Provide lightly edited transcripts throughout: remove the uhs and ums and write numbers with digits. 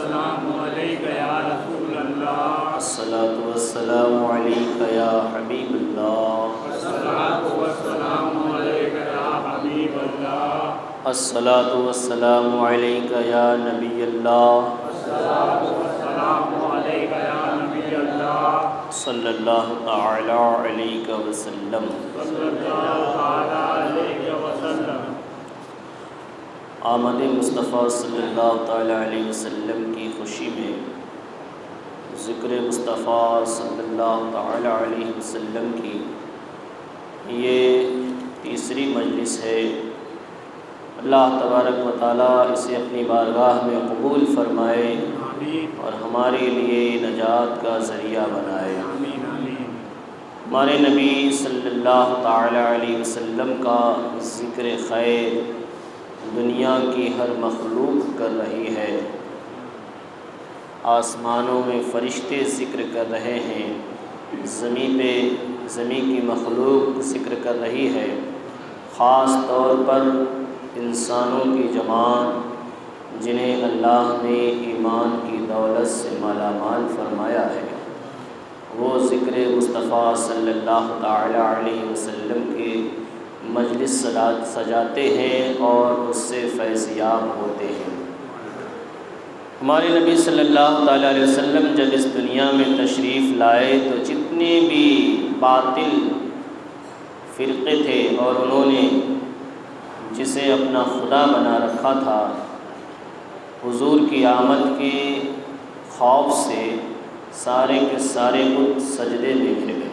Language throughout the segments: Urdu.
والسلام علیک یا رسول اللہ، الصلاۃ والسلام علیک یا حبیب اللہ، الصلاۃ والسلام علیک یا حبیب اللہ، الصلاۃ والسلام علیک یا نبی اللہ، الصلاۃ والسلام علیک یا نبی اللہ، صلی اللہ تعالی علیہ وسلم۔ صلی اللہ تعالیٰ علیہ وسلم۔ آمد مصطفیٰ صلی اللہ تعالی علیہ وسلم کی خوشی میں ذکر مصطفیٰ صلی اللہ تعالی علیہ وسلم کی یہ تیسری مجلس ہے۔ اللہ تبارک و تعالیٰ اسے اپنی بارگاہ میں قبول فرمائے آمین اور ہمارے لیے نجات کا ذریعہ بنائے۔ آمین آمین۔ ہمارے نبی صلی اللہ تعالی علیہ وسلم کا ذکر خیر دنیا کی ہر مخلوق کر رہی ہے۔ آسمانوں میں فرشتے ذکر کر رہے ہیں، زمین کی مخلوق ذکر کر رہی ہے، خاص طور پر انسانوں کی جماعت جنہیں اللہ نے ایمان کی دولت سے مالا مال فرمایا ہے، وہ ذکر مصطفیٰ صلی اللہ تعالی علیہ وسلم کے مجلس سجاتے ہیں اور اس سے فیض یاب ہوتے ہیں۔ ہمارے نبی صلی اللہ تعالی علیہ وسلم جب اس دنیا میں تشریف لائے تو جتنے بھی باطل فرقے تھے اور انہوں نے جسے اپنا خدا بنا رکھا تھا، حضور کی آمد کے خوف سے سارے کے سارے بت سجدے میں گر گئے۔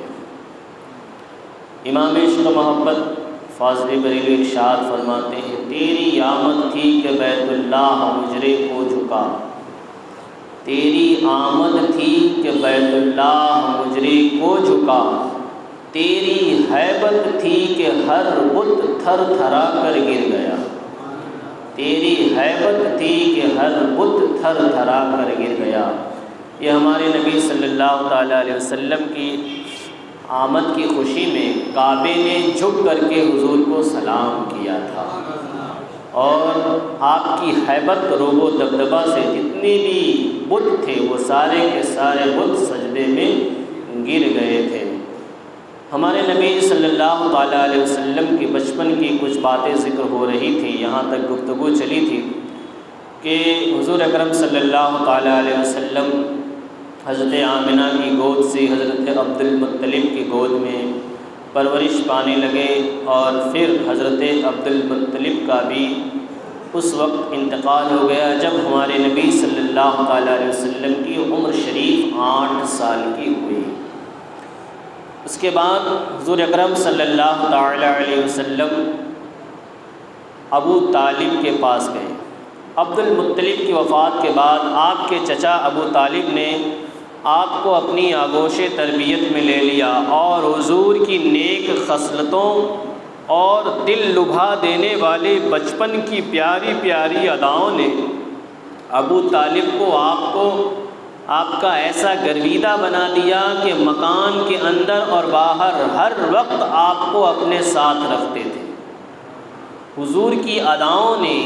امام عشق و محبت فاضل بریلوی ارشاد فرماتے ہیں، تیری آمد تھی کہ بیت اللہ مجرے کو جھکا، تیری آمد تھی کہ بیت اللہ مجرے کو جھکا، تیری ہیبت تھی کہ ہر بت تھر تھرا کر گر گیا، تیری ہیبت تھی کہ ہر بت تھر تھرا کر گر گیا۔ یہ ہمارے نبی صلی اللہ تعالی علیہ وسلم کی آمد کی خوشی میں کعبے نے جھک کر کے حضور کو سلام کیا تھا، اور آپ کی ہیبت روب و دبدبہ سے جتنے بھی بت تھے وہ سارے کے سارے بت سجدے میں گر گئے تھے۔ ہمارے نبی صلی اللہ تعالی علیہ وسلم کی بچپن کی کچھ باتیں ذکر ہو رہی تھی، یہاں تک گفتگو چلی تھی کہ حضور اکرم صلی اللہ تعالی علیہ وسلم حضرت آمنہ کی گود سے حضرت عبد المطلب کی گود میں پرورش پانے لگے، اور پھر حضرت عبد المطلب کا بھی اس وقت انتقال ہو گیا جب ہمارے نبی صلی اللہ تعالی علیہ وسلم کی عمر شریف 8 سال کی ہوئی۔ اس کے بعد حضور اکرم صلی اللہ تعالی علیہ وسلم ابو طالب کے پاس گئے۔ عبد المطلب کی وفات کے بعد آپ کے چچا ابو طالب نے آپ کو اپنی آغوش تربیت میں لے لیا، اور حضور کی نیک خصلتوں اور دل لبھا دینے والے بچپن کی پیاری پیاری اداؤں نے ابو طالب کو آپ کا ایسا گرویدہ بنا دیا کہ مکان کے اندر اور باہر ہر وقت آپ کو اپنے ساتھ رکھتے تھے۔ حضور کی اداؤں نے،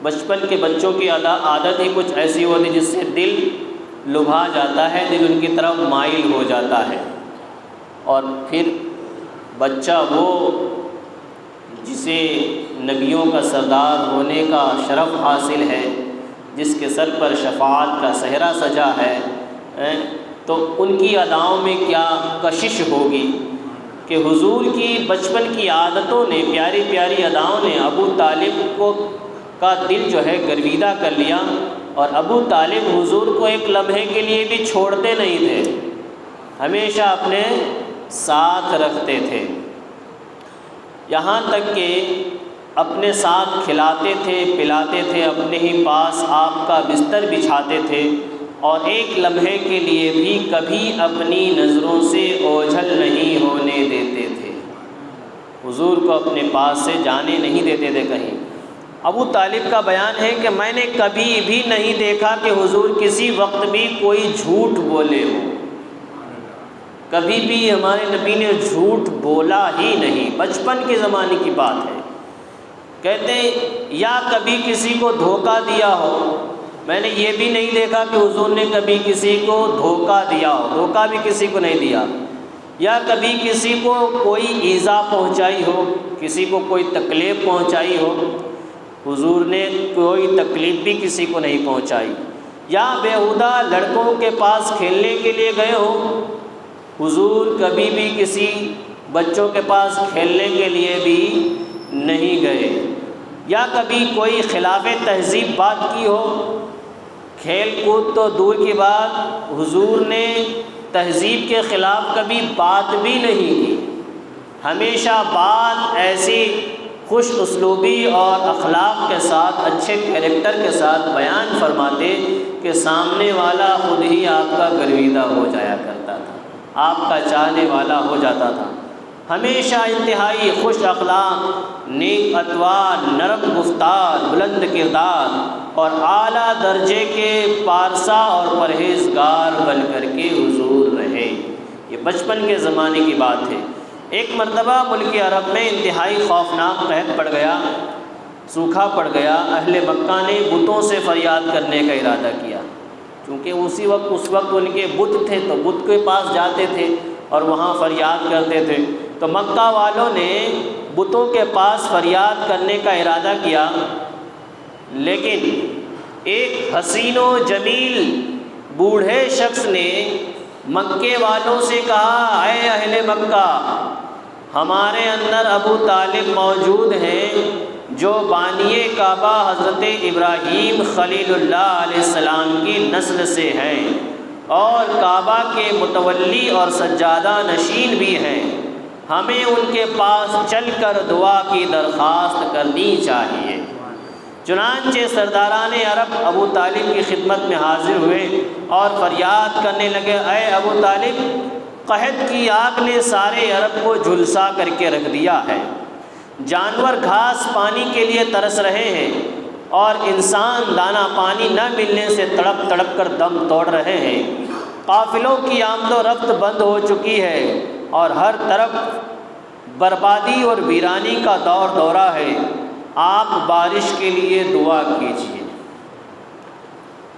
بچپن کے بچوں کی عادت ہی کچھ ایسی ہوتی جس سے دل لبھا جاتا ہے، دل ان کی طرف مائل ہو جاتا ہے، اور پھر بچہ وہ جسے نبیوں کا سردار ہونے کا شرف حاصل ہے، جس کے سر پر شفاعت کا صحرا سجا ہے، تو ان کی اداؤں میں کیا کشش ہوگی کہ حضور کی بچپن کی عادتوں نے، پیاری پیاری اداؤں نے ابو طالب کا دل جو ہے گرویدہ کر لیا، اور ابو طالب حضور کو ایک لمحے کے لیے بھی چھوڑتے نہیں تھے، ہمیشہ اپنے ساتھ رکھتے تھے، یہاں تک کہ اپنے ساتھ کھلاتے تھے، پلاتے تھے، اپنے ہی پاس آپ کا بستر بچھاتے تھے، اور ایک لمحے کے لیے بھی کبھی اپنی نظروں سے اوجھل نہیں ہونے دیتے تھے، حضور کو اپنے پاس سے جانے نہیں دیتے تھے کہیں۔ ابو طالب کا بیان ہے کہ میں نے کبھی بھی نہیں دیکھا کہ حضور کسی وقت بھی کوئی جھوٹ بولے ہو، کبھی بھی ہمارے نبی نے جھوٹ بولا ہی نہیں، بچپن کے زمانے کی بات ہے۔ کہتے ہیں یا کبھی کسی کو دھوکہ دیا ہو، میں نے یہ بھی نہیں دیکھا کہ حضور نے کبھی کسی کو دھوکہ دیا ہو، دھوکہ بھی کسی کو نہیں دیا، یا کبھی کسی کو کوئی ایذا پہنچائی ہو، کسی کو کوئی تکلیف پہنچائی ہو، حضور نے کوئی تکلیف بھی کسی کو نہیں پہنچائی۔ یا بیہودہ لڑکوں کے پاس کھیلنے کے لیے گئے ہوں، حضور کبھی بھی کسی بچوں کے پاس کھیلنے کے لیے بھی نہیں گئے۔ یا کبھی کوئی خلاف تہذیب بات کی ہو، کھیل کود تو دور کی بات، حضور نے تہذیب کے خلاف کبھی بات بھی نہیں کی، ہمیشہ بات ایسی خوش اسلوبی اور اخلاق کے ساتھ، اچھے کیریکٹر کے ساتھ بیان فرماتے کہ سامنے والا خود ہی آپ کا گرویدہ ہو جایا کرتا تھا، آپ کا چاہنے والا ہو جاتا تھا۔ ہمیشہ انتہائی خوش اخلاق، نیک اطوار، نرم گفتار، بلند کردار اور اعلیٰ درجے کے پارسا اور پرہیزگار بن کر کے حضور رہے۔ یہ بچپن کے زمانے کی بات ہے۔ ایک مرتبہ ملک عرب میں انتہائی خوفناک قحط پڑ گیا، سوکھا پڑ گیا۔ اہل مکہ نے بتوں سے فریاد کرنے کا ارادہ کیا، کیونکہ اس وقت ان کے بت تھے تو بت کے پاس جاتے تھے اور وہاں فریاد کرتے تھے۔ تو مکہ والوں نے بتوں کے پاس فریاد کرنے کا ارادہ کیا، لیکن ایک حسین و جمیل بوڑھے شخص نے مکے والوں سے کہا، اے اہل مکہ، ہمارے اندر ابو طالب موجود ہیں جو بانی کعبہ حضرت ابراہیم خلیل اللہ علیہ السلام کی نسل سے ہیں اور کعبہ کے متولی اور سجادہ نشین بھی ہیں، ہمیں ان کے پاس چل کر دعا کی درخواست کرنی چاہیے۔ چنانچہ سرداران عرب ابو طالب کی خدمت میں حاضر ہوئے اور فریاد کرنے لگے، اے ابو طالب، قحط کی آگ نے سارے عرب کو جھلسا کر کے رکھ دیا ہے، جانور گھاس پانی کے لیے ترس رہے ہیں اور انسان دانہ پانی نہ ملنے سے تڑپ تڑپ کر دم توڑ رہے ہیں، قافلوں کی آمد و رفت بند ہو چکی ہے اور ہر طرف بربادی اور ویرانی کا دور دورہ ہے، آپ بارش کے لیے دعا کیجیے۔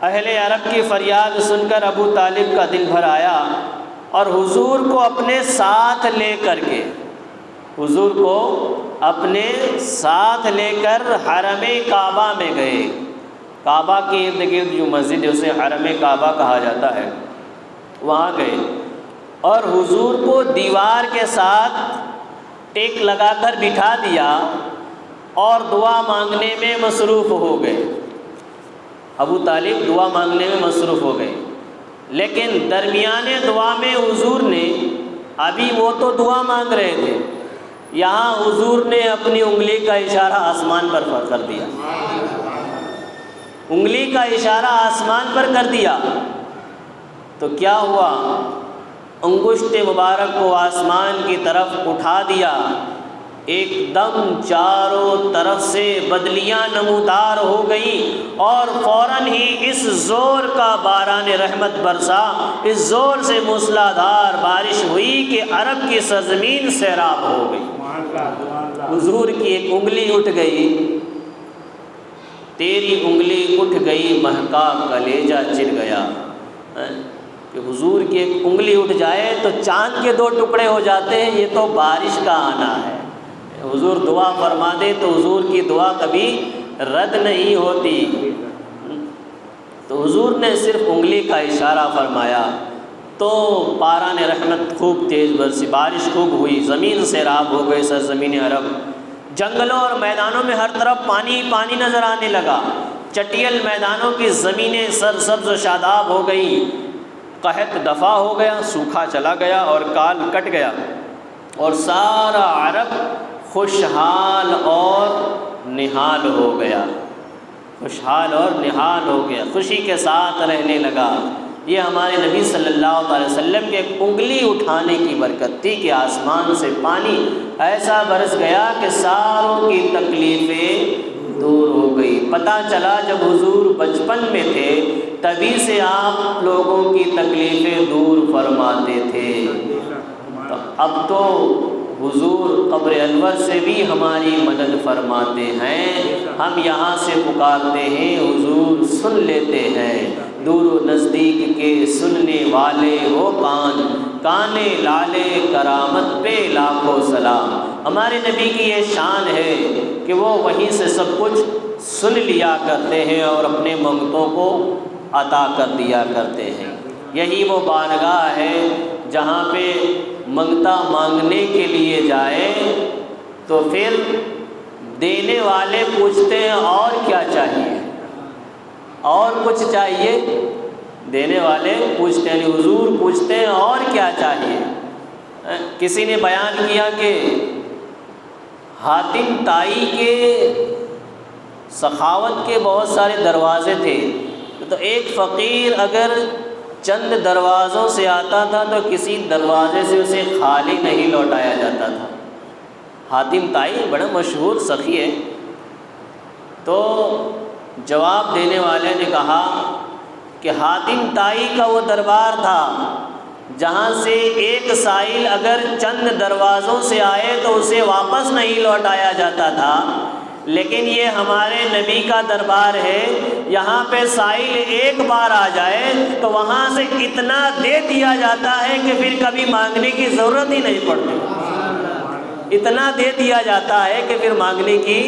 اہل عرب کی فریاد سن کر ابو طالب کا دل بھر آیا اور حضور کو اپنے ساتھ لے کر کے حرم کعبہ میں گئے۔ کعبہ کے ارد گرد جو مسجد ہے اسے حرم کعبہ کہا جاتا ہے، وہاں گئے اور حضور کو دیوار کے ساتھ ٹیک لگا کر بٹھا دیا اور دعا مانگنے میں مصروف ہو گئے۔ ابو طالب دعا مانگنے میں مصروف ہو گئے، لیکن درمیان دعا میں حضور نے، ابھی وہ تو دعا مانگ رہے تھے، یہاں حضور نے اپنی انگلی کا اشارہ آسمان پر کر دیا، انگلی کا اشارہ آسمان پر کر دیا تو کیا ہوا؟ انگشت مبارک کو آسمان کی طرف اٹھا دیا، ایک دم چاروں طرف سے بدلیاں نمودار ہو گئیں اور فوراً ہی اس زور کا باران رحمت برسا، اس زور سے موسلادھار بارش ہوئی کہ عرب کی سرزمین سیراب ہو گئی۔ حضور کی ایک انگلی اٹھ گئی، تیری انگلی اٹھ گئی مہکا کلیجہ چر گیا۔ کہ حضور کی ایک انگلی اٹھ جائے تو چاند کے 2 ٹکڑے ہو جاتے ہیں، یہ تو بارش کا آنا ہے۔ حضور دعا فرما دے تو حضور کی دعا کبھی رد نہیں ہوتی۔ تو حضور نے صرف انگلی کا اشارہ فرمایا تو باران رحمت خوب تیز برسی، بارش خوب ہوئی، زمین سیراب ہو گئی سرزمین عرب، جنگلوں اور میدانوں میں ہر طرف پانی پانی نظر آنے لگا، چٹیل میدانوں کی زمینیں سرسبز و شاداب ہو گئی، قحط دفع ہو گیا، سوکھا چلا گیا اور کال کٹ گیا اور سارا عرب خوشحال اور نہال ہو گیا، خوشحال اور نہال ہو گیا، خوشی کے ساتھ رہنے لگا۔ یہ ہمارے نبی صلی اللہ علیہ وسلم کے انگلی اٹھانے کی برکت تھی کہ آسمان سے پانی ایسا برس گیا کہ ساروں کی تکلیفیں دور ہو گئی۔ پتہ چلا جب حضور بچپن میں تھے تبھی سے آپ لوگوں کی تکلیفیں دور فرماتے تھے، تو اب تو حضور قبر انور سے بھی ہماری مدد فرماتے ہیں، ہم یہاں سے پکارتے ہیں حضور سن لیتے ہیں، دور و نزدیک کے سننے والے وہ کان، کانے لالے کرامت پہ لاکھوں سلام۔ ہمارے نبی کی یہ شان ہے کہ وہ وہیں سے سب کچھ سن لیا کرتے ہیں اور اپنے منگتوں کو عطا کر دیا کرتے ہیں۔ یہی وہ بارگاہ ہے جہاں پہ منگتا مانگنے کے لیے جائے تو پھر دینے والے پوچھتے ہیں اور کیا چاہیے، اور کچھ چاہیے؟ دینے والے پوچھتے ہیں، حضور پوچھتے ہیں اور کیا چاہیے؟ کسی نے بیان کیا کہ حاتم طائی کے سخاوت کے بہت سارے دروازے تھے، تو ایک فقیر اگر چند دروازوں سے آتا تھا تو کسی دروازے سے اسے خالی نہیں لوٹایا جاتا تھا۔ حاتم طائی بڑا مشہور سخی ہے۔ تو جواب دینے والے نے کہا کہ حاتم طائی کا وہ دربار تھا جہاں سے ایک سائل اگر چند دروازوں سے آئے تو اسے واپس نہیں لوٹایا جاتا تھا، لیکن یہ ہمارے نبی کا دربار ہے، یہاں پہ سائل ایک بار آ جائے تو وہاں سے اتنا دے دیا جاتا ہے کہ پھر کبھی مانگنے کی ضرورت ہی نہیں پڑتی، اتنا دے دیا جاتا ہے کہ پھر مانگنے کی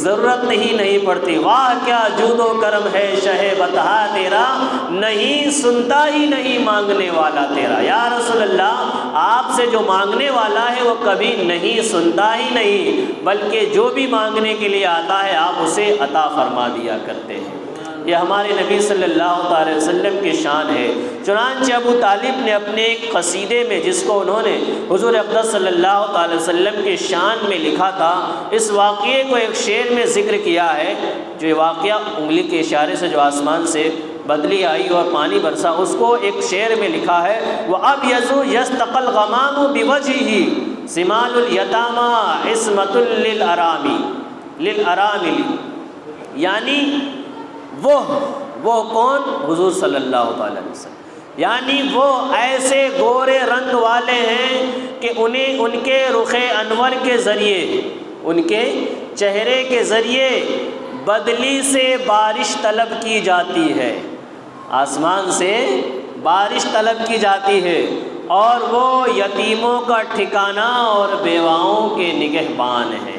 ضرورت نہیں پڑتی۔ واہ کیا جود و کرم ہے شہ بطحا تیرا، نہیں سنتا ہی نہیں مانگنے والا تیرا۔ یا رسول اللہ، آپ سے جو مانگنے والا ہے وہ کبھی نہیں سنتا ہی نہیں، بلکہ جو بھی مانگنے کے لیے آتا ہے آپ اسے عطا فرما دیا کرتے ہیں۔ یہ ہمارے نبی صلی اللہ تعالی وسلم کی شان ہے۔ چنانچہ ابو طالب نے اپنے ایک قصیدے میں، جس کو انہوں نے حضور اقدس صلی اللہ تعالی وسلم کی شان میں لکھا تھا، اس واقعے کو ایک شعر میں ذکر کیا ہے۔ جو واقعہ انگلی کے اشارے سے جو آسمان سے بدلی آئی اور پانی برسا، اس کو ایک شعر میں لکھا ہے، وَأَبْيَضُ يَسْتَقَى الْغَمَامُ بِوَجْهِهِ سِمَالُ الْيَتَامَى عِصْمَةٌ لِلْأَرَامِلِ، یعنی وہ کون؟ حضور صلی اللہ تعالی وسلم، یعنی وہ ایسے گورے رنگ والے ہیں کہ انہیں ان کے رخ انور کے ذریعے، ان کے چہرے کے ذریعے بدلی سے بارش طلب کی جاتی ہے، آسمان سے بارش طلب کی جاتی ہے، اور وہ یتیموں کا ٹھکانہ اور بیواؤں کے نگہبان ہیں۔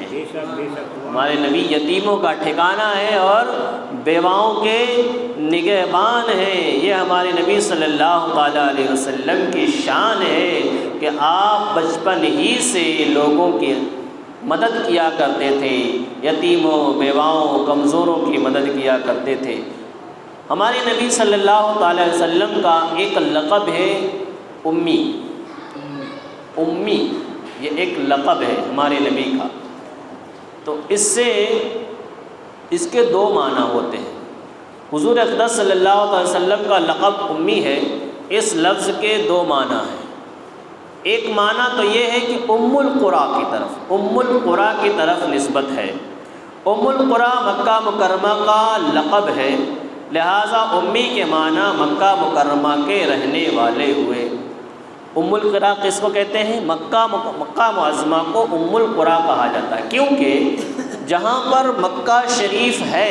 ہمارے نبی یتیموں کا ٹھکانہ ہے اور بیواؤں کے نگہبان ہیں۔ یہ ہمارے نبی صلی اللہ تعالیٰ علیہ وسلم کی شان ہے کہ آپ بچپن ہی سے لوگوں کی مدد کیا کرتے تھے، یتیموں، بیواؤں، کمزوروں کی مدد کیا کرتے تھے۔ ہمارے نبی صلی اللہ تعالیٰ علیہ وسلم کا ایک لقب ہے امی، امی یہ ایک لقب ہے ہمارے نبی کا۔ تو اس کے دو معنی ہوتے ہیں۔ حضور اقدس صلی اللہ علیہ وسلم کا لقب امی ہے، اس لفظ کے دو معنی ہیں۔ ایک معنی تو یہ ہے کہ ام القریٰ کی طرف، ام القریٰ کی طرف نسبت ہے۔ ام القریٰ مکہ مکرمہ کا لقب ہے، لہٰذا امی کے معنی مکہ مکرمہ کے رہنے والے ہوئے۔ ام القریٰ کس کو کہتے ہیں؟ مکہ معظمہ کو ام القریٰ کہا جاتا ہے، کیونکہ جہاں پر مکہ شریف ہے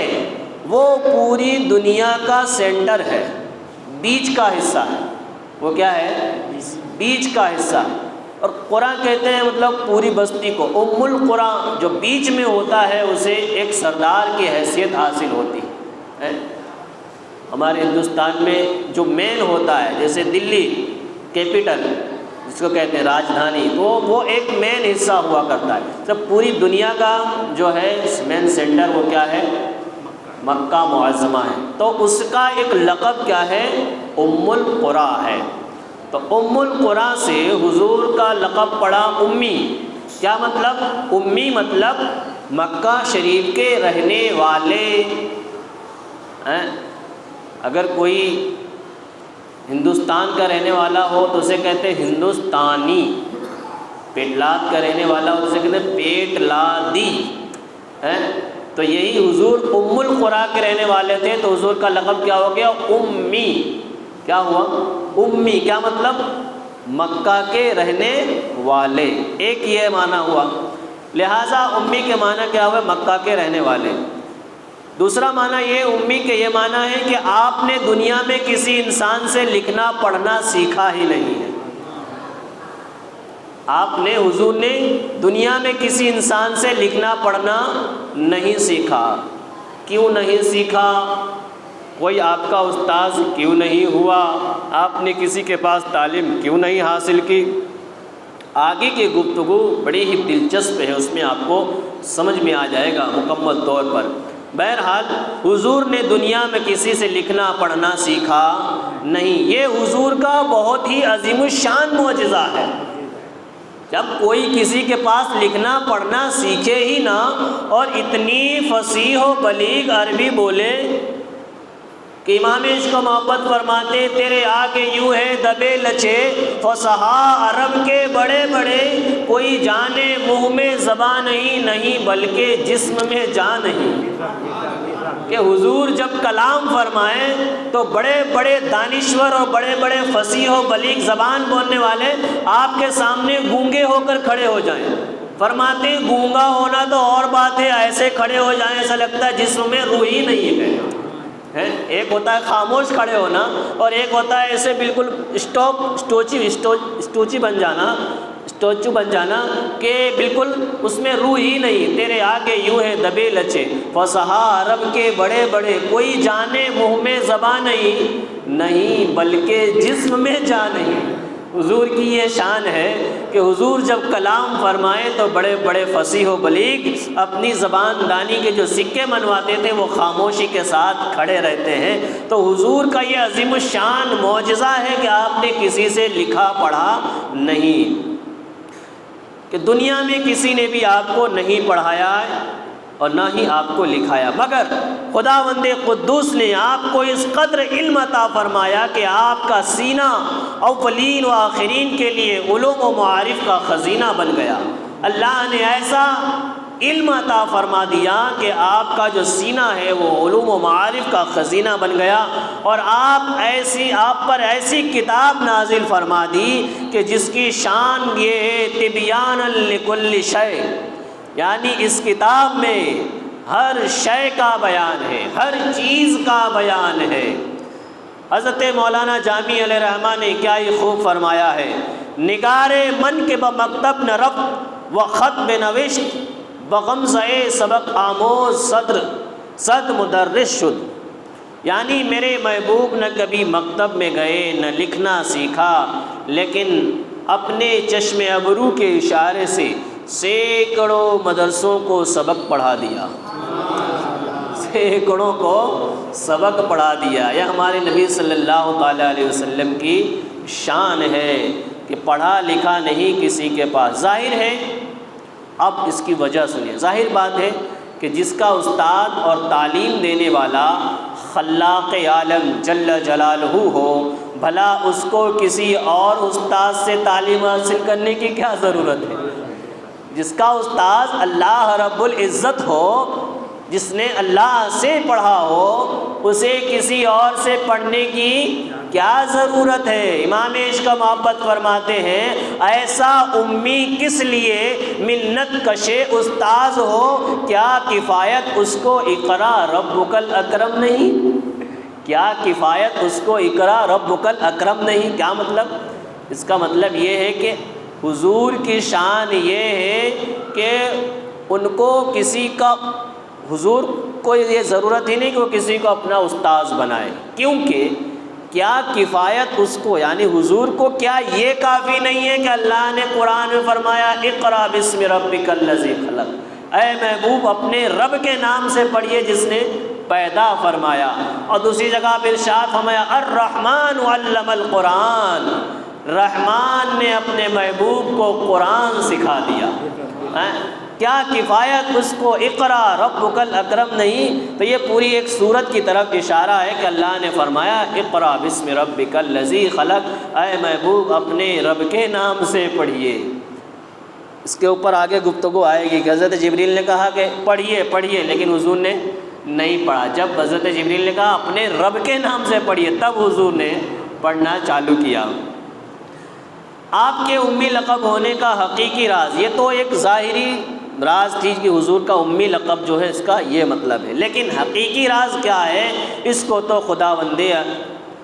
وہ پوری دنیا کا سینٹر ہے، بیچ کا حصہ ہے۔ وہ کیا ہے؟ بیچ کا حصہ ہے۔ اور قریٰ کہتے ہیں مطلب پوری بستی کو۔ ام القریٰ جو بیچ میں ہوتا ہے اسے ایک سردار کی حیثیت حاصل ہوتی ہے۔ ہمارے ہندوستان میں جو مین ہوتا ہے، جیسے دلی کیپٹل جس کو کہتے ہیں راجدھانی، تو وہ ایک مین حصہ ہوا کرتا ہے۔ سب پوری دنیا کا جو ہے مین سینٹر وہ کیا ہے؟ مکہ معظمہ ہے۔ تو اس کا ایک لقب کیا ہے؟ ام القریٰ ہے۔ تو ام القریٰ سے حضور کا لقب پڑا امی۔ کیا مطلب؟ امی مطلب مکہ شریف کے رہنے والے۔ اگر کوئی ہندوستان کا رہنے والا ہو تو اسے کہتے ہیں ہندوستانی، پیٹلاد کا رہنے والا ہو تو اسے کہتے ہیں پیٹلادی۔ تو یہی حضور ام القریٰ کے رہنے والے تھے، تو حضور کا لقب کیا ہو گیا؟ امی۔ کیا ہوا؟ امی۔ کیا مطلب؟ مکہ کے رہنے والے، ایک یہ معنی ہوا، لہٰذا امی کے معنی کیا ہوئے؟ مکہ کے رہنے والے۔ دوسرا معنی یہ امی کے یہ معنی ہے کہ آپ نے دنیا میں کسی انسان سے لکھنا پڑھنا سیکھا ہی نہیں ہے۔ آپ نے، حضور نے دنیا میں کسی انسان سے لکھنا پڑھنا نہیں سیکھا۔ کیوں نہیں سیکھا؟ کوئی آپ کا استاذ کیوں نہیں ہوا؟ آپ نے کسی کے پاس تعلیم کیوں نہیں حاصل کی؟ آگے کی گفتگو بڑی ہی دلچسپ ہے، اس میں آپ کو سمجھ میں آ جائے گا مکمل طور پر۔ بہرحال حضور نے دنیا میں کسی سے لکھنا پڑھنا سیکھا نہیں، یہ حضور کا بہت ہی عظیم الشان معجزہ ہے۔ جب کوئی کسی کے پاس لکھنا پڑھنا سیکھے ہی نہ اور اتنی فصیح و بلیغ عربی بولے کہ امام عشق و محبت فرماتے تیرے آگے یوں ہے دبے لچے فصحا عرب کے بڑے بڑے، کوئی جانے منہ میں زبان نہیں بلکہ جسم میں جان نہیں، کہ حضور جب کلام فرمائیں تو بڑے بڑے دانشور اور بڑے بڑے فصیح و بلیغ زبان بولنے والے آپ کے سامنے گونگے ہو کر کھڑے ہو جائیں۔ فرماتے گونگا ہونا تو اور بات ہے، ایسے کھڑے ہو جائیں ایسا لگتا ہے جسم میں روح ہی نہیں ہے۔ ایک ہوتا ہے خاموش کھڑے ہونا اور ایک ہوتا ہے ایسے بالکل اسٹوچی بن جانا، اسٹوچو بن جانا کہ بالکل اس میں روح ہی نہیں۔ تیرے آگے یوں ہے دبے لچے فصحا عرب کے بڑے بڑے، کوئی جانے منہ میں زبان نہیں بلکہ جسم میں جان نہیں۔ حضور کی یہ شان ہے کہ حضور جب کلام فرمائے تو بڑے بڑے فصیح و بلیغ اپنی زبان دانی کے جو سکے منواتے تھے وہ خاموشی کے ساتھ کھڑے رہتے ہیں۔ تو حضور کا یہ عظیم الشان معجزہ ہے کہ آپ نے کسی سے لکھا پڑھا نہیں، کہ دنیا میں کسی نے بھی آپ کو نہیں پڑھایا اور نہ ہی آپ کو لکھایا، مگر خداوند قدوس نے آپ کو اس قدر علم عطا فرمایا کہ آپ کا سینہ اولین و آخرین کے لیے علوم و معارف کا خزینہ بن گیا۔ اللہ نے ایسا علم عطا فرما دیا کہ آپ کا جو سینہ ہے وہ علوم و معارف کا خزینہ بن گیا، اور آپ پر ایسی کتاب نازل فرما دی کہ جس کی شان یہ ہے تبیان لکل شیء، یعنی اس کتاب میں ہر شے کا بیان ہے، ہر چیز کا بیان ہے۔ حضرت مولانا جامی علیہ رحمہ نے کیا ہی خوب فرمایا ہے، نگار من کے بمکتب نہ رفت و خط بنوشت بغمزۂ سبق آموز صد مدرس شد، یعنی میرے محبوب نہ کبھی مکتب میں گئے نہ لکھنا سیکھا، لیکن اپنے چشم ابرو کے اشارے سے سینکڑوں مدرسوں کو سبق پڑھا دیا، سینکڑوں کو سبق پڑھا دیا۔ یہ ہمارے نبی صلی اللہ تعالیٰ علیہ وسلم کی شان ہے کہ پڑھا لکھا نہیں کسی کے پاس۔ ظاہر ہے، اب اس کی وجہ سنیے، ظاہر بات ہے کہ جس کا استاد اور تعلیم دینے والا خلاق عالم جل جلالہ ہو، بھلا اس کو کسی اور استاد سے تعلیم حاصل کرنے کی کیا ضرورت ہے؟ جس کا استاد اللہ رب العزت ہو، جس نے اللہ سے پڑھا ہو، اسے کسی اور سے پڑھنے کی کیا ضرورت ہے؟ امام عشق و محبت فرماتے ہیں ایسا امی کس لیے منت کشے استاذ ہو، کیا کفایت اس کو اقرا ربک الاکرم نہیں؟ کیا کفایت اس کو اقرا ربک الاکرم نہیں؟ کیا مطلب؟ اس کا مطلب یہ ہے کہ حضور کی شان یہ ہے کہ ان کو کسی کا، حضور کو یہ ضرورت ہی نہیں کہ وہ کسی کو اپنا استاذ بنائے، کیونکہ کیا کفایت اس کو، یعنی حضور کو کیا یہ کافی نہیں ہے کہ اللہ نے قرآن میں فرمایا اقرا بسم ربک الذی خلق، اے محبوب اپنے رب کے نام سے پڑھیے جس نے پیدا فرمایا، اور دوسری جگہ پہ ارشاد فرمایا الرحمن علم القرآن، رحمان نے اپنے محبوب کو قرآن سکھا دیا۔ کیا کفایت اس کو اقرا ربک الاکرم نہیں؟ تو یہ پوری ایک سورت کی طرف اشارہ ہے کہ اللہ نے فرمایا اقرا بسم ربک الذی خلق، اے محبوب اپنے رب کے نام سے پڑھیے۔ اس کے اوپر آگے گفتگو آئے گی کہ حضرت جبریل نے کہا کہ پڑھیے لیکن حضور نے نہیں پڑھا۔ جب حضرت جبریل نے کہا اپنے رب کے نام سے پڑھیے، تب حضور نے پڑھنا چالو کیا۔ آپ کے امی لقب ہونے کا حقیقی راز، یہ تو ایک ظاہری راز تھی کہ حضور کا امی لقب جو ہے اس کا یہ مطلب ہے، لیکن حقیقی راز کیا ہے اس کو تو خداوند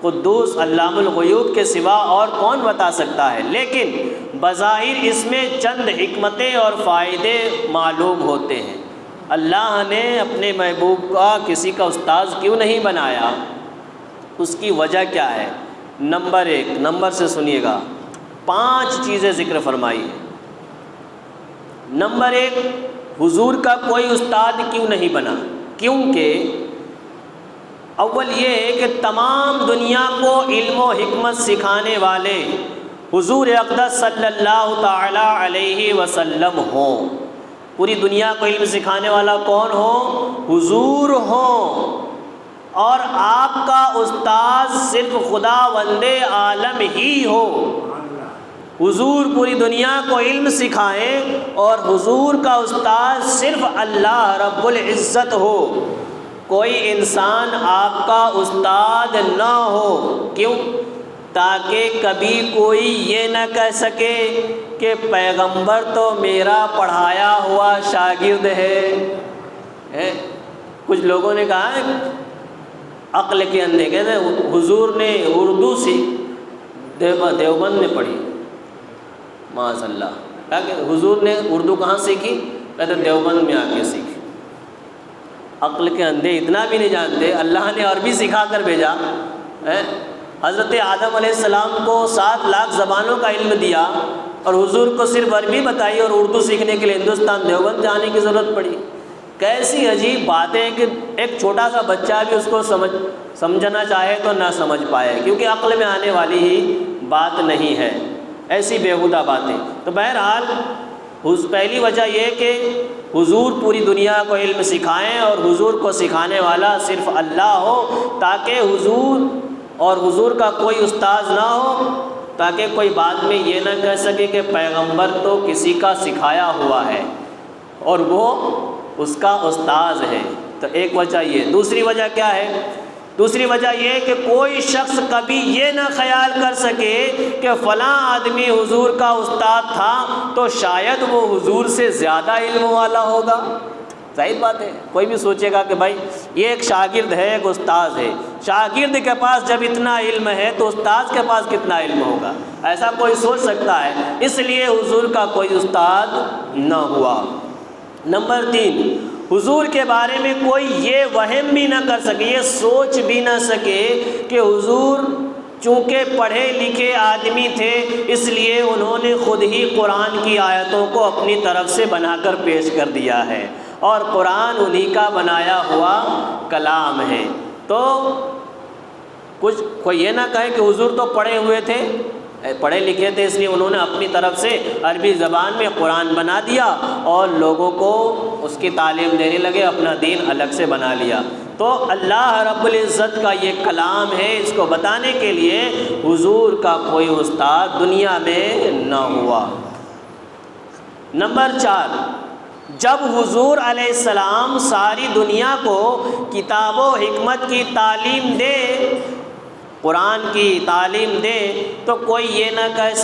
قدوس علام الغیوب کے سوا اور کون بتا سکتا ہے، لیکن بظاہر اس میں چند حکمتیں اور فائدے معلوم ہوتے ہیں۔ اللہ نے اپنے محبوب کا کسی کا استاذ کیوں نہیں بنایا؟ اس کی وجہ کیا ہے؟ نمبر 1، نمبر سے سنیے گا، 5 چیزیں ذکر فرمائی ہیں۔ نمبر 1، حضور کا کوئی استاد کیوں نہیں بنا؟ کیونکہ اول یہ ہے کہ تمام دنیا کو علم و حکمت سکھانے والے حضور اقدس صلی اللہ تعالی علیہ وسلم ہوں۔ پوری دنیا کو علم سکھانے والا کون ہو؟ حضور ہوں، اور آپ کا استاد صرف خداوند عالم ہی ہو۔ حضور پوری دنیا کو علم سکھائیں اور حضور کا استاد صرف اللہ رب العزت ہو، کوئی انسان آپ کا استاد نہ ہو۔ کیوں؟ تاکہ کبھی کوئی یہ نہ کہہ سکے کہ پیغمبر تو میرا پڑھایا ہوا شاگرد ہے۔ کچھ لوگوں نے کہا ہے عقل کے اندھے، کہتے ہیں حضور نے اردو دیوبند میں پڑھی، معاذ اللہ، کہا کہ حضور نے اردو کہاں سیکھی؟ کہتے دیوبند میں آ کے سیکھی۔ عقل کے اندھے اتنا بھی نہیں جانتے، اللہ نے عربی سکھا کر بھیجا۔ حضرت آدم علیہ السلام کو 7 لاکھ زبانوں کا علم دیا اور حضور کو صرف عربی بتائی، اور اردو سیکھنے کے لیے ہندوستان دیوبند جانے کی ضرورت پڑی۔ کیسی عجیب بات ہے کہ ایک چھوٹا سا بچہ بھی اس کو سمجھنا چاہے تو نہ سمجھ پائے، کیونکہ عقل میں آنے والی ہی بات نہیں ہے، ایسی بیہودہ باتیں۔ تو بہرحال پہلی وجہ یہ کہ حضور پوری دنیا کو علم سکھائیں اور حضور کو سکھانے والا صرف اللہ ہو، تاکہ حضور کا کوئی استاذ نہ ہو، تاکہ کوئی بعد میں یہ نہ کہہ سکے کہ پیغمبر تو کسی کا سکھایا ہوا ہے اور وہ اس کا استاذ ہے۔ تو ایک وجہ یہ۔ دوسری وجہ کیا ہے؟ دوسری وجہ یہ کہ کوئی شخص کبھی یہ نہ خیال کر سکے کہ فلاں آدمی حضور کا استاد تھا تو شاید وہ حضور سے زیادہ علم والا ہوگا۔ ظاہر بات ہے، کوئی بھی سوچے گا کہ بھائی یہ ایک شاگرد ہے، ایک استاذ ہے، شاگرد کے پاس جب اتنا علم ہے تو استاذ کے پاس کتنا علم ہوگا، ایسا کوئی سوچ سکتا ہے؟ اس لیے حضور کا کوئی استاد نہ ہوا۔ نمبر 3، حضور کے بارے میں کوئی یہ وہم بھی نہ کر سکے، یہ سوچ بھی نہ سکے کہ حضور چونکہ پڑھے لکھے آدمی تھے اس لیے انہوں نے خود ہی قرآن کی آیتوں کو اپنی طرف سے بنا کر پیش کر دیا ہے، اور قرآن انہی کا بنایا ہوا کلام ہے۔ تو کوئی یہ نہ کہے کہ حضور تو پڑھے ہوئے تھے، پڑھے لکھے تھے، اس لیے انہوں نے اپنی طرف سے عربی زبان میں قرآن بنا دیا اور لوگوں کو اس کی تعلیم دینے لگے، اپنا دین الگ سے بنا لیا۔ تو اللہ رب العزت کا یہ کلام ہے، اس کو بتانے کے لیے حضور کا کوئی استاد دنیا میں نہ ہوا۔ نمبر 4، جب حضور علیہ السلام ساری دنیا کو کتاب و حکمت کی تعلیم دے، قرآن کی تعلیم دے، تو کوئی یہ نہ کہہ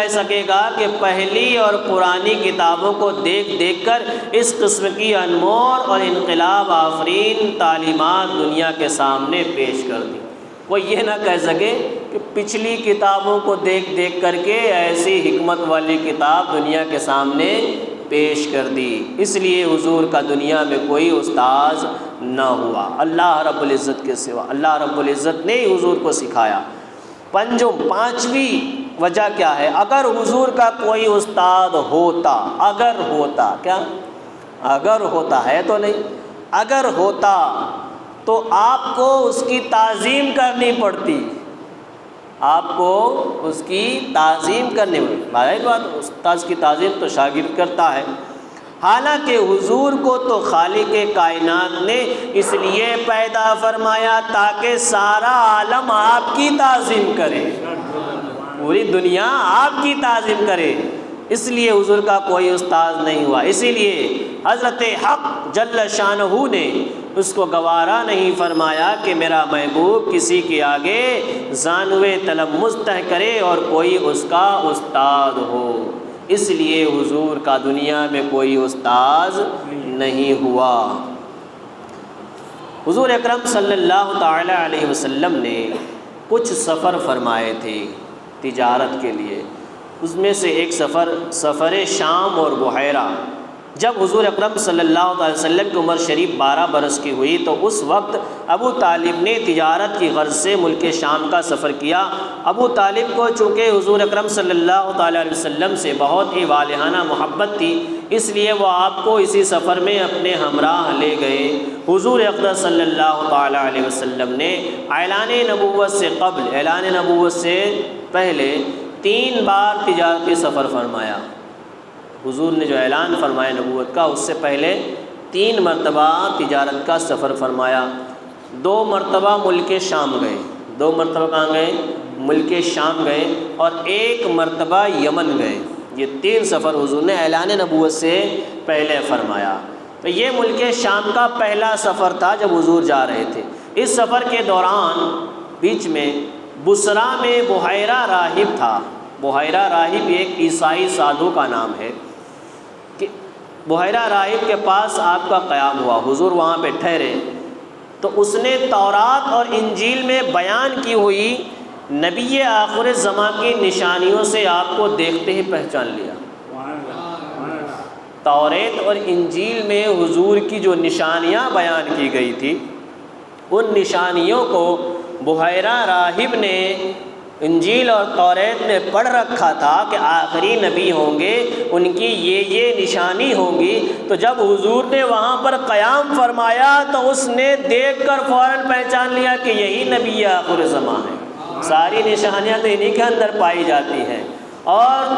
سکے گا کہ پہلی اور پرانی کتابوں کو دیکھ دیکھ کر اس قسم کی انمول اور انقلاب آفرین تعلیمات دنیا کے سامنے پیش کر دی۔ کوئی یہ نہ کہہ سکے کہ پچھلی کتابوں کو دیکھ دیکھ کر کے ایسی حکمت والی کتاب دنیا کے سامنے پیش کر دی۔ اس لیے حضور کا دنیا میں کوئی استاذ نہ ہوا اللہ رب العزت کے سوا، اللہ رب العزت نے ہی حضور کو سکھایا۔ پانچویں وجہ کیا ہے؟ اگر حضور کا کوئی استاد ہوتا، اگر ہوتا ہے تو نہیں، اگر ہوتا تو آپ کو اس کی تعظیم کرنی پڑتی، آپ کو اس کی تعظیم کرنی پڑتی۔ ظاہر بات، استاذ کی تعظیم تو شاگرد کرتا ہے۔ حالانکہ حضور کو تو خالق کائنات نے اس لیے پیدا فرمایا تاکہ سارا عالم آپ کی تعظیم کرے، پوری دنیا آپ کی تعظیم کرے، اس لیے حضور کا کوئی استاذ نہیں ہوا۔ اسی لیے حضرت حق جل شانہ نے اس کو گوارا نہیں فرمایا کہ میرا محبوب کسی کے آگے زانوے تلمس تہ کرے اور کوئی اس کا استاد ہو، اس لیے حضور کا دنیا میں کوئی استاذ نہیں ہوا۔ حضور اکرم صلی اللہ تعالی علیہ وسلم نے کچھ سفر فرمائے تھے تجارت کے لیے، اس میں سے ایک سفر شام اور بحیرہ۔ جب حضور اکرم صلی اللہ علیہ وسلم کی عمر شریف 12 برس کی ہوئی تو اس وقت ابو طالب نے تجارت کی غرض سے ملک شام کا سفر کیا۔ ابو طالب کو چونکہ حضور اکرم صلی اللہ تعالی علیہ وسلم سے بہت ہی والہانہ محبت تھی، اس لیے وہ آپ کو اسی سفر میں اپنے ہمراہ لے گئے۔ حضور اکرم صلی اللہ تعالی علیہ وسلم نے اعلان نبوت سے قبل، اعلان نبوت سے پہلے 3 بار تجارتی سفر فرمایا۔ حضور نے جو اعلان فرمایا نبوت کا، اس سے پہلے 3 مرتبہ تجارت کا سفر فرمایا۔ 2 مرتبہ ملک شام گئے، 2 مرتبہ کہاں گئے؟ ملک شام گئے، اور 1 مرتبہ یمن گئے۔ یہ 3 سفر حضور نے اعلان نبوت سے پہلے فرمایا۔ تو یہ ملک شام کا پہلا سفر تھا جب حضور جا رہے تھے۔ اس سفر کے دوران بیچ میں بصرہ میں بحیرہ راہب تھا۔ بحیرہ راہب ایک عیسائی سادھو کا نام ہے۔ کہ بحیرہ راہب کے پاس آپ کا قیام ہوا، حضور وہاں پہ ٹھہرے، تو اس نے تورات اور انجیل میں بیان کی ہوئی نبی آخر زمان کی نشانیوں سے آپ کو دیکھتے ہی پہچان لیا۔ تورات اور انجیل میں حضور کی جو نشانیاں بیان کی گئی تھی، ان نشانیوں کو بحیرہ راہب نے انجیل اور تورات میں پڑھ رکھا تھا کہ آخری نبی ہوں گے، ان کی یہ نشانی ہوگی۔ تو جب حضور نے وہاں پر قیام فرمایا تو اس نے دیکھ کر فوراً پہچان لیا کہ یہی نبی آخر زمان ہے۔ ساری نشانیاں تو انہی کے اندر پائی جاتی ہیں، اور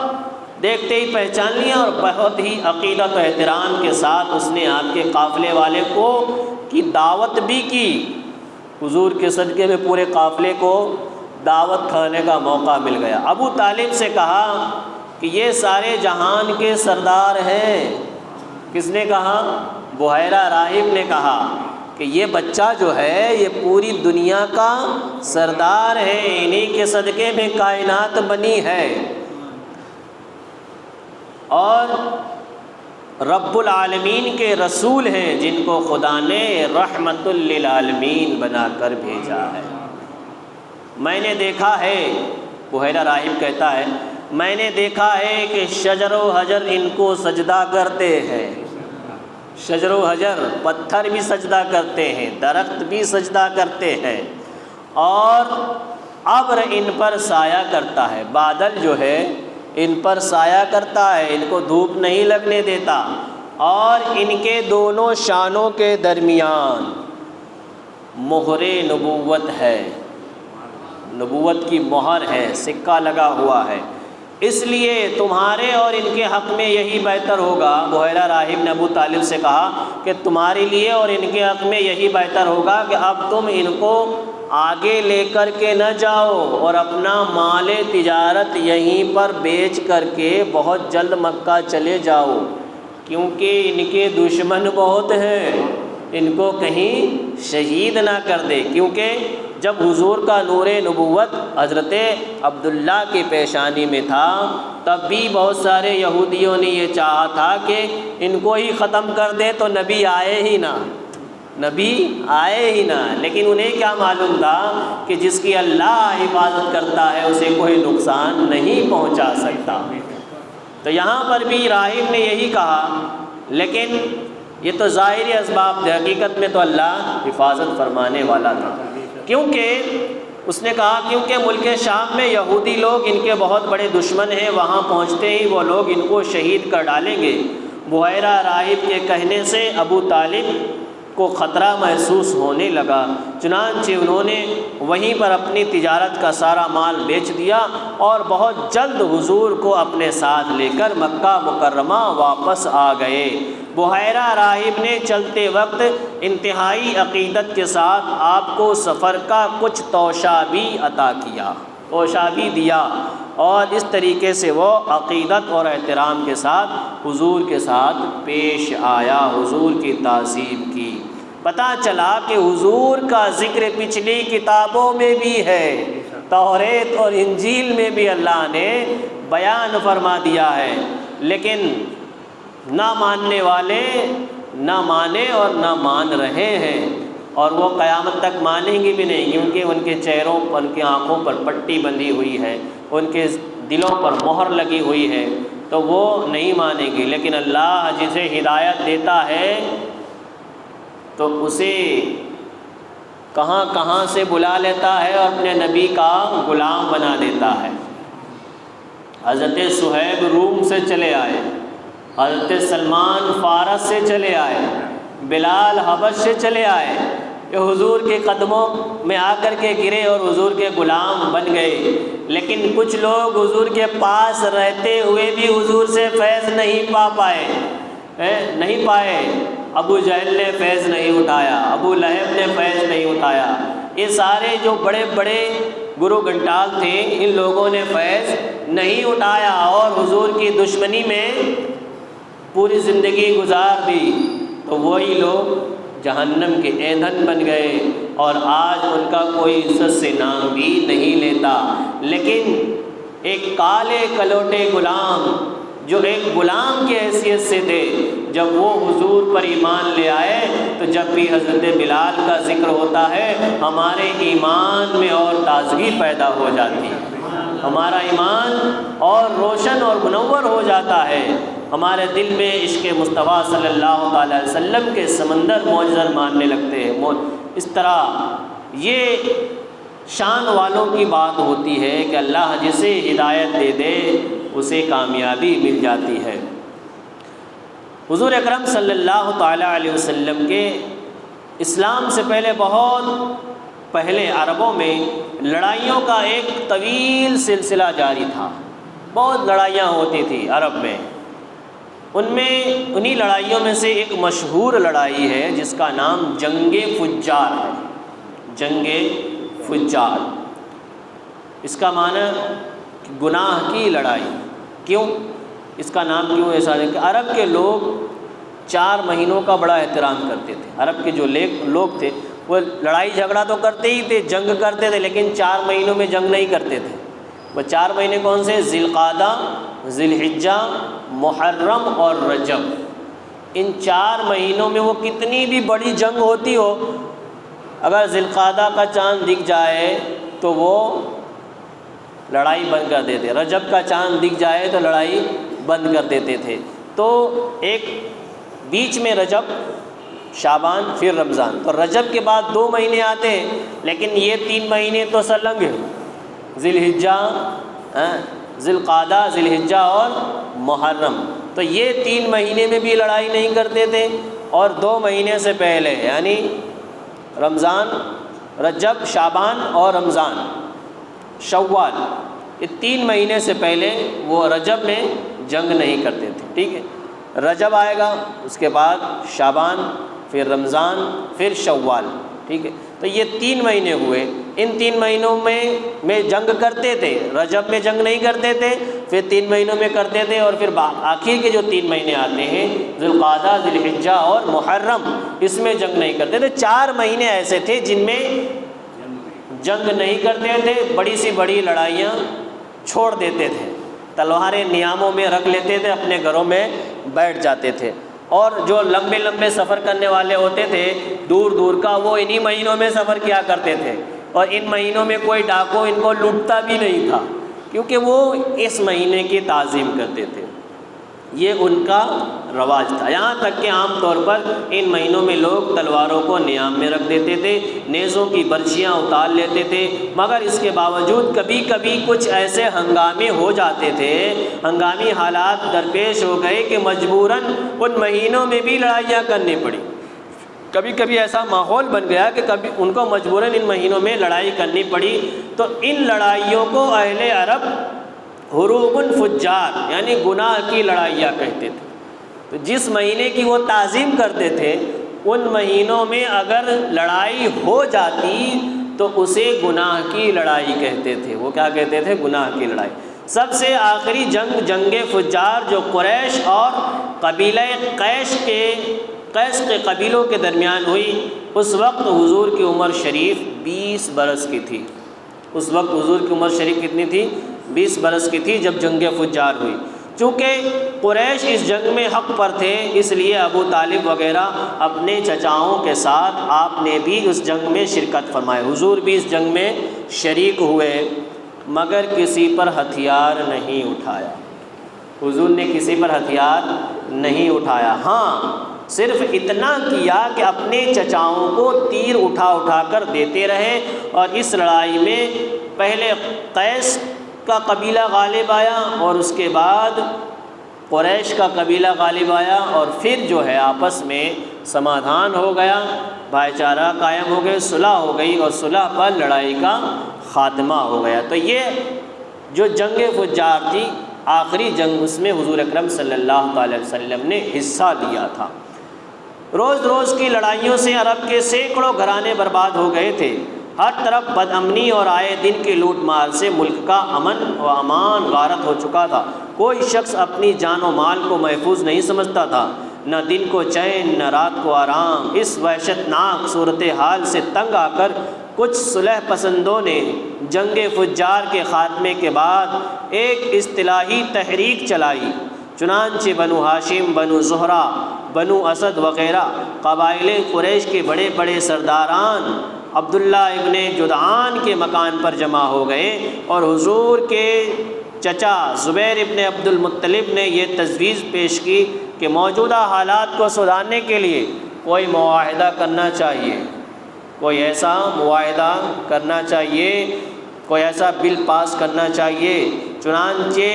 دیکھتے ہی پہچان لیا، اور بہت ہی عقیدت و احترام کے ساتھ اس نے آپ کے قافلے والے کو کی دعوت بھی کی۔ حضور کے صدقے میں پورے قافلے کو دعوت کھانے کا موقع مل گیا۔ ابو طالب سے کہا کہ یہ سارے جہان کے سردار ہیں۔ کس نے کہا؟ بحیرہ راہب نے کہا کہ یہ بچہ جو ہے یہ پوری دنیا کا سردار ہے، انہی کے صدقے میں کائنات بنی ہے، اور رب العالمین کے رسول ہیں جن کو خدا نے رحمت للعالمین بنا کر بھیجا ہے۔ میں نے دیکھا ہے، بحیرہ راہب کہتا ہے، میں نے دیکھا ہے کہ شجر و حجر ان کو سجدہ کرتے ہیں۔ شجر و حجر، پتھر بھی سجدہ کرتے ہیں، درخت بھی سجدہ کرتے ہیں، اور ابر ان پر سایہ کرتا ہے، بادل جو ہے ان پر سایہ کرتا ہے، ان کو دھوپ نہیں لگنے دیتا، اور ان کے دونوں شانوں کے درمیان مہر نبوت ہے، نبوت کی مہر ہے، سکہ لگا ہوا ہے، اس لیے تمہارے اور ان کے حق میں یہی بہتر ہوگا۔ بحیرہ راہب نے ابو طالب سے کہا کہ تمہارے لیے اور ان کے حق میں یہی بہتر ہوگا کہ اب تم ان کو آگے لے کر کے نہ جاؤ، اور اپنا مال تجارت یہیں پر بیچ کر کے بہت جلد مکہ چلے جاؤ، کیونکہ ان کے دشمن بہت ہیں، ان کو کہیں شہید نہ کر دے۔ کیونکہ جب حضور کا نور نبوت حضرت عبداللہ کی پیشانی میں تھا، تب بھی بہت سارے یہودیوں نے یہ چاہا تھا کہ ان کو ہی ختم کر دے تو نبی آئے ہی نہ، نبی آئے ہی نہ، لیکن انہیں کیا معلوم تھا کہ جس کی اللہ حفاظت کرتا ہے اسے کوئی نقصان نہیں پہنچا سکتا۔ تو یہاں پر بھی راہب نے یہی کہا، لیکن یہ تو ظاہری اسباب تھے، حقیقت میں تو اللہ حفاظت فرمانے والا تھا۔ کیونکہ اس نے کہا کیونکہ ملک شام میں یہودی لوگ ان کے بہت بڑے دشمن ہیں، وہاں پہنچتے ہی وہ لوگ ان کو شہید کر ڈالیں گے۔ بحیرہ راہب کے کہنے سے ابو طالب کو خطرہ محسوس ہونے لگا، چنانچہ انہوں نے وہیں پر اپنی تجارت کا سارا مال بیچ دیا، اور بہت جلد حضور کو اپنے ساتھ لے کر مکہ مکرمہ واپس آ گئے۔ بحیرہ راہب نے چلتے وقت انتہائی عقیدت کے ساتھ آپ کو سفر کا کچھ توشہ بھی عطا کیا، توشہ بھی دیا، اور اس طریقے سے وہ عقیدت اور احترام کے ساتھ حضور کے ساتھ پیش آیا، حضور کی تعظیم کی۔ پتہ چلا کہ حضور کا ذکر پچھلی کتابوں میں بھی ہے، توریت اور انجیل میں بھی اللہ نے بیان فرما دیا ہے، لیکن نہ ماننے والے نہ مانے اور نہ مان رہے ہیں، اور وہ قیامت تک مانیں گے بھی نہیں، کیونکہ ان کے چہروں پر، ان کی آنکھوں پر پٹی بندھی ہوئی ہے، ان کے دلوں پر مہر لگی ہوئی ہے، تو وہ نہیں مانیں گے۔ لیکن اللہ جسے ہدایت دیتا ہے تو اسے کہاں کہاں سے بلا لیتا ہے اور اپنے نبی کا غلام بنا دیتا ہے۔ حضرت صہیب روم سے چلے آئے، حضرت سلمان فارس سے چلے آئے، بلال حبش سے چلے آئے، کہ حضور کے قدموں میں آ کر کے گرے اور حضور کے غلام بن گئے۔ لیکن کچھ لوگ حضور کے پاس رہتے ہوئے بھی حضور سے فیض نہیں پائے۔ ابو جہل نے فیض نہیں اٹھایا، ابو لہب نے فیض نہیں اٹھایا، یہ سارے جو بڑے بڑے گرو گھنٹال تھے، ان لوگوں نے فیض نہیں اٹھایا اور حضور کی دشمنی میں پوری زندگی گزار دی۔ تو وہی لوگ جہنم کے ایندھن بن گئے اور آج ان کا کوئی عزت سے نام بھی نہیں لیتا۔ لیکن ایک کالے کلوٹے غلام جو ایک غلام کی حیثیت سے تھے، جب وہ حضور پر ایمان لے آئے تو جب بھی حضرت بلال کا ذکر ہوتا ہے ہمارے ایمان میں اور تازگی پیدا ہو جاتی ہے، ہمارا ایمان اور روشن اور منور ہو جاتا ہے، ہمارے دل میں عشق مصطفیٰ صلی اللہ تعالی علیہ وسلم کے سمندر موجزر ماننے لگتے ہیں۔ اس طرح یہ شان والوں کی بات ہوتی ہے کہ اللہ جسے ہدایت دے دے اسے کامیابی مل جاتی ہے۔ حضور اکرم صلی اللہ تعالی علیہ وسلم کے اسلام سے پہلے، بہت پہلے عربوں میں لڑائیوں کا ایک طویل سلسلہ جاری تھا، بہت لڑائیاں ہوتی تھیں عرب میں۔ انہی لڑائیوں میں سے ایک مشہور لڑائی ہے جس کا نام جنگ فجار ہے۔ جنگ فجار، اس کا معنی گناہ کی لڑائی۔ کیوں اس کا نام کیوں ایسا ہے کہ عرب کے لوگ 4 مہینوں کا بڑا احترام کرتے تھے۔ عرب کے جو لوگ تھے وہ لڑائی جھگڑا تو کرتے ہی تھے، جنگ کرتے تھے، لیکن 4 مہینوں میں جنگ نہیں کرتے تھے۔ وہ 4 مہینے کون سے؟ ذی القعدہ، ذی الحجہ، محرم اور رجب۔ ان 4 مہینوں میں وہ کتنی بھی بڑی جنگ ہوتی ہو، اگر ذی القعدہ کا چاند دکھ جائے تو وہ لڑائی بند کر دیتے، رجب کا چاند دکھ جائے تو لڑائی بند کر دیتے تھے۔ تو ایک بیچ میں رجب، شعبان، پھر رمضان، تو رجب کے بعد 2 مہینے آتے ہیں، لیکن یہ 3 مہینے تو سلنگ ہیں، ذی الحجہ، ذی القعدہ، ذی الحجہ اور محرم۔ تو یہ 3 مہینے میں بھی لڑائی نہیں کرتے تھے، اور 2 مہینے سے پہلے یعنی رمضان، رجب، شعبان اور رمضان، شوال، یہ 3 مہینے سے پہلے وہ رجب میں جنگ نہیں کرتے تھے۔ ٹھیک ہے، رجب آئے گا، اس کے بعد شعبان، پھر رمضان، پھر شوال۔ ٹھیک ہے، تو یہ 3 مہینے ہوئے۔ ان 3 مہینوں میں جنگ کرتے تھے، رجب میں جنگ نہیں کرتے تھے، پھر 3 مہینوں میں کرتے تھے، اور پھر آخر کے جو 3 مہینے آتے ہیں ذی القعدہ، ذی الحجہ اور محرم، اس میں جنگ نہیں کرتے تھے۔ 4 مہینے ایسے تھے جن میں جنگ نہیں کرتے تھے، بڑی سی بڑی لڑائیاں چھوڑ دیتے تھے، تلواریں نیاموں میں رکھ لیتے تھے، اپنے گھروں میں بیٹھ جاتے تھے۔ اور جو لمبے لمبے سفر کرنے والے ہوتے تھے دور دور کا، وہ انہی مہینوں میں سفر کیا کرتے تھے، اور ان مہینوں میں کوئی ڈاکو ان کو لوٹتا بھی نہیں تھا، کیونکہ وہ اس مہینے کی تعظیم کرتے تھے، یہ ان کا رواج تھا۔ یہاں تک کہ عام طور پر ان مہینوں میں لوگ تلواروں کو نیام میں رکھ دیتے تھے، نیزوں کی برچیاں اتار لیتے تھے، مگر اس کے باوجود کبھی کبھی کچھ ایسے ہنگامے ہو جاتے تھے، ہنگامی حالات درپیش ہو گئے کہ مجبوراً ان مہینوں میں بھی لڑائیاں کرنی پڑی۔ کبھی کبھی ایسا ماحول بن گیا کہ کبھی ان کو مجبوراً ان مہینوں میں لڑائی کرنی پڑی، تو ان لڑائیوں کو اہل عرب حروب الفجار یعنی گناہ کی لڑائیاں کہتے تھے۔ تو جس مہینے کی وہ تعظیم کرتے تھے، ان مہینوں میں اگر لڑائی ہو جاتی تو اسے گناہ کی لڑائی کہتے تھے۔ وہ کیا کہتے تھے؟ گناہ کی لڑائی۔ سب سے آخری جنگ جنگ فجار جو قریش اور قبیلہ قیش کے قیس کے قبیلوں کے درمیان ہوئی۔ اس وقت حضور کی عمر شریف 20 برس کی تھی۔ اس وقت حضور کی عمر شریف کتنی تھی؟ 20 برس کی تھی جب جنگ فجار ہوئی۔ چونکہ قریش اس جنگ میں حق پر تھے، اس لیے ابو طالب وغیرہ اپنے چچاؤں کے ساتھ آپ نے بھی اس جنگ میں شرکت فرمائی۔ حضور بھی اس جنگ میں شریک ہوئے، مگر کسی پر ہتھیار نہیں اٹھایا۔ حضور نے کسی پر ہتھیار نہیں اٹھایا، ہاں صرف اتنا کیا کہ اپنے چچاؤں کو تیر اٹھا اٹھا کر دیتے رہے، اور اس لڑائی میں پہلے قیس کا قبیلہ غالب آیا اور اس کے بعد قریش کا قبیلہ غالب آیا، اور پھر جو ہے آپس میں سمادھان ہو گیا، بھائی چارہ قائم ہو گئے، صلح ہو گئی، اور صلح پر لڑائی کا خاتمہ ہو گیا۔ تو یہ جو جنگ فجار تھی، آخری جنگ، اس میں حضور اکرم صلی اللہ علیہ وسلم نے حصہ لیا تھا۔ روز روز کی لڑائیوں سے عرب کے سینکڑوں گھرانے برباد ہو گئے تھے، ہر طرف بد امنی اور آئے دن کی لوٹ مار سے ملک کا امن و امان غارت ہو چکا تھا۔ کوئی شخص اپنی جان و مال کو محفوظ نہیں سمجھتا تھا، نہ دن کو چین نہ رات کو آرام۔ اس وحشتناک صورتحال سے تنگ آ کر کچھ صلح پسندوں نے جنگ فجار کے خاتمے کے بعد ایک اصطلاحی تحریک چلائی۔ چنانچہ بنو ہاشم، بنو زہرہ، بنو اسد وغیرہ قبائل قریش کے بڑے بڑے سرداران عبداللہ ابن جدعان کے مکان پر جمع ہو گئے، اور حضور کے چچا زبیر ابن عبد المطلب نے یہ تجویز پیش کی کہ موجودہ حالات کو سدھارنے کے لیے کوئی معاہدہ کرنا چاہیے، کوئی ایسا معاہدہ کرنا چاہیے، کوئی ایسا بل پاس کرنا چاہیے۔ چنانچہ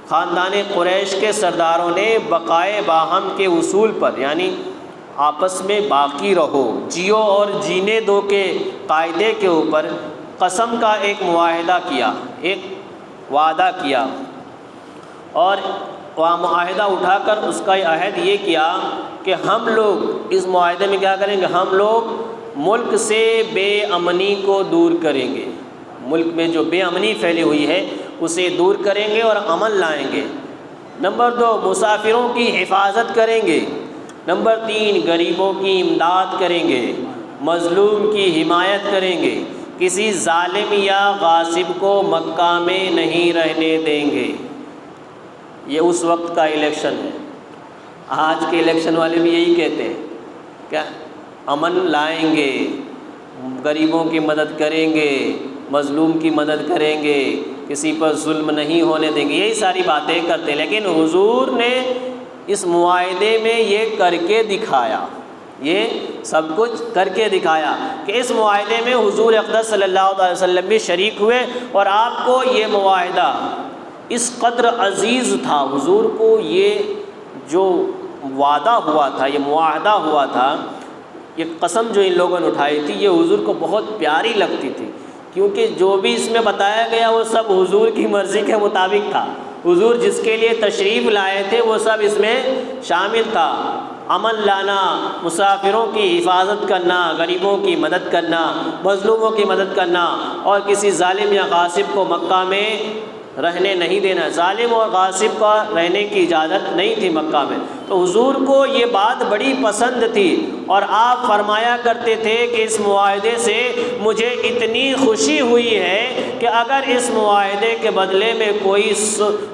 خاندان قریش کے سرداروں نے بقائے باہم کے اصول پر، یعنی آپس میں باقی رہو، جیو اور جینے دو کے قاعدے کے اوپر قسم کا ایک معاہدہ کیا، ایک وعدہ کیا، اور وہ معاہدہ اٹھا کر اس کا عہد یہ کیا کہ ہم لوگ اس معاہدے میں کیا کریں گے، ہم لوگ ملک سے بے امنی کو دور کریں گے، ملک میں جو بے امنی پھیلی ہوئی ہے اسے دور کریں گے اور امن لائیں گے۔ نمبر 2، مسافروں کی حفاظت کریں گے۔ نمبر 3، غریبوں کی امداد کریں گے، مظلوم کی حمایت کریں گے، کسی ظالم یا غاصب کو مکہ میں نہیں رہنے دیں گے۔ یہ اس وقت کا الیکشن ہے، آج کے الیکشن والے بھی یہی کہتے ہیں، کیا امن لائیں گے، غریبوں کی مدد کریں گے، مظلوم کی مدد کریں گے، کسی پر ظلم نہیں ہونے دیں گے، یہی ساری باتیں کرتے ہیں۔ لیکن حضور نے اس معاہدے میں یہ کر کے دکھایا، یہ سب کچھ کر کے دکھایا کہ اس معاہدے میں حضور اقدس صلی اللہ علیہ وسلم بھی شریک ہوئے، اور آپ کو یہ معاہدہ اس قدر عزیز تھا، حضور کو یہ جو وعدہ ہوا تھا، یہ معاہدہ ہوا تھا، یہ قسم جو ان لوگوں نے اٹھائی تھی، یہ حضور کو بہت پیاری لگتی تھی، کیونکہ جو بھی اس میں بتایا گیا وہ سب حضور کی مرضی کے مطابق تھا۔ حضور جس کے لیے تشریف لائے تھے وہ سب اس میں شامل تھا، امن لانا، مسافروں کی حفاظت کرنا، غریبوں کی مدد کرنا، مظلوموں کی مدد کرنا، اور کسی ظالم یا غاصب کو مکہ میں رہنے نہیں دینا۔ ظالم اور غاصب کا رہنے کی اجازت نہیں تھی مکہ میں، تو حضور کو یہ بات بڑی پسند تھی، اور آپ فرمایا کرتے تھے کہ اس معاہدے سے مجھے اتنی خوشی ہوئی ہے کہ اگر اس معاہدے کے بدلے میں کوئی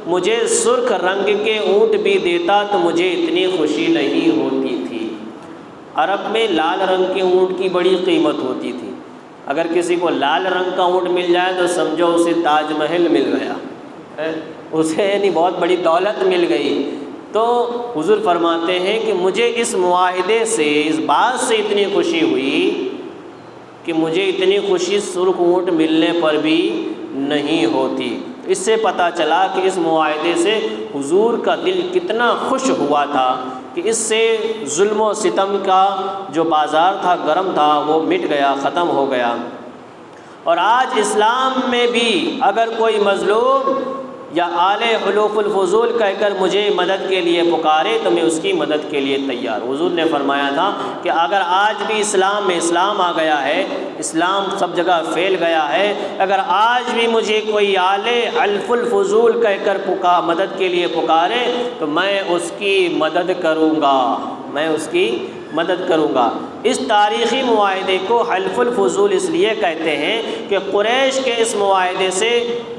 مجھے سرخ رنگ کے اونٹ بھی دیتا تو مجھے اتنی خوشی نہیں ہوتی تھی۔ عرب میں لال رنگ کے اونٹ کی بڑی قیمت ہوتی تھی، اگر کسی کو لال رنگ کا اونٹ مل جائے تو سمجھو اسے تاج محل مل گیا، اسے یعنی بہت بڑی دولت مل گئی۔ تو حضور فرماتے ہیں کہ مجھے اس معاہدے سے اس بات سے اتنی خوشی ہوئی کہ مجھے اتنی خوشی سرخ اونٹ ملنے پر بھی نہیں ہوتی۔ اس سے پتہ چلا کہ اس معاہدے سے حضور کا دل کتنا خوش ہوا تھا کہ اس سے ظلم و ستم کا جو بازار تھا، گرم تھا، وہ مٹ گیا، ختم ہو گیا۔ اور آج اسلام میں بھی اگر کوئی مظلوم یا آل حلوف الفضول کہہ کر مجھے مدد کے لیے پکارے تو میں اس کی مدد کے لیے تیار۔ حضور نے فرمایا تھا کہ اگر آج بھی اسلام میں اسلام آ گیا ہے، اسلام سب جگہ پھیل گیا ہے، اگر آج بھی مجھے کوئی آل حلف الفضول کہہ کر مدد کے لیے پکارے تو میں اس کی مدد کروں گا، میں اس کی مدد کروں گا۔ اس تاریخی معاہدے کو حلف الفضول اس لیے کہتے ہیں کہ قریش کے اس معاہدے سے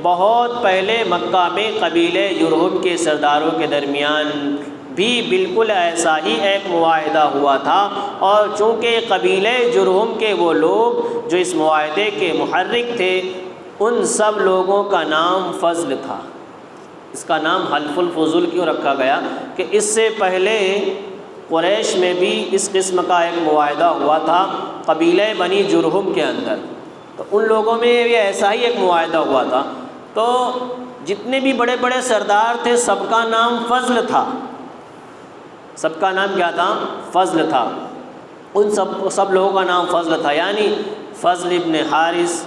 بہت پہلے مکہ میں قبیلے جرہم کے سرداروں کے درمیان بھی بالکل ایسا ہی ایک معاہدہ ہوا تھا، اور چونکہ قبیلے جرہم کے وہ لوگ جو اس معاہدے کے محرک تھے ان سب لوگوں کا نام فضل تھا۔ اس کا نام حلف الفضول کیوں رکھا گیا کہ اس سے پہلے قریش میں بھی اس قسم کا ایک معاہدہ ہوا تھا قبیلہ بنی جرہم کے اندر، تو ان لوگوں میں بھی ایسا ہی ایک معاہدہ ہوا تھا، تو جتنے بھی بڑے بڑے سردار تھے سب کا نام فضل تھا، سب کا نام کیا تھا؟ فضل تھا۔ ان سب لوگوں کا نام فضل تھا، یعنی فضل ابن حارث،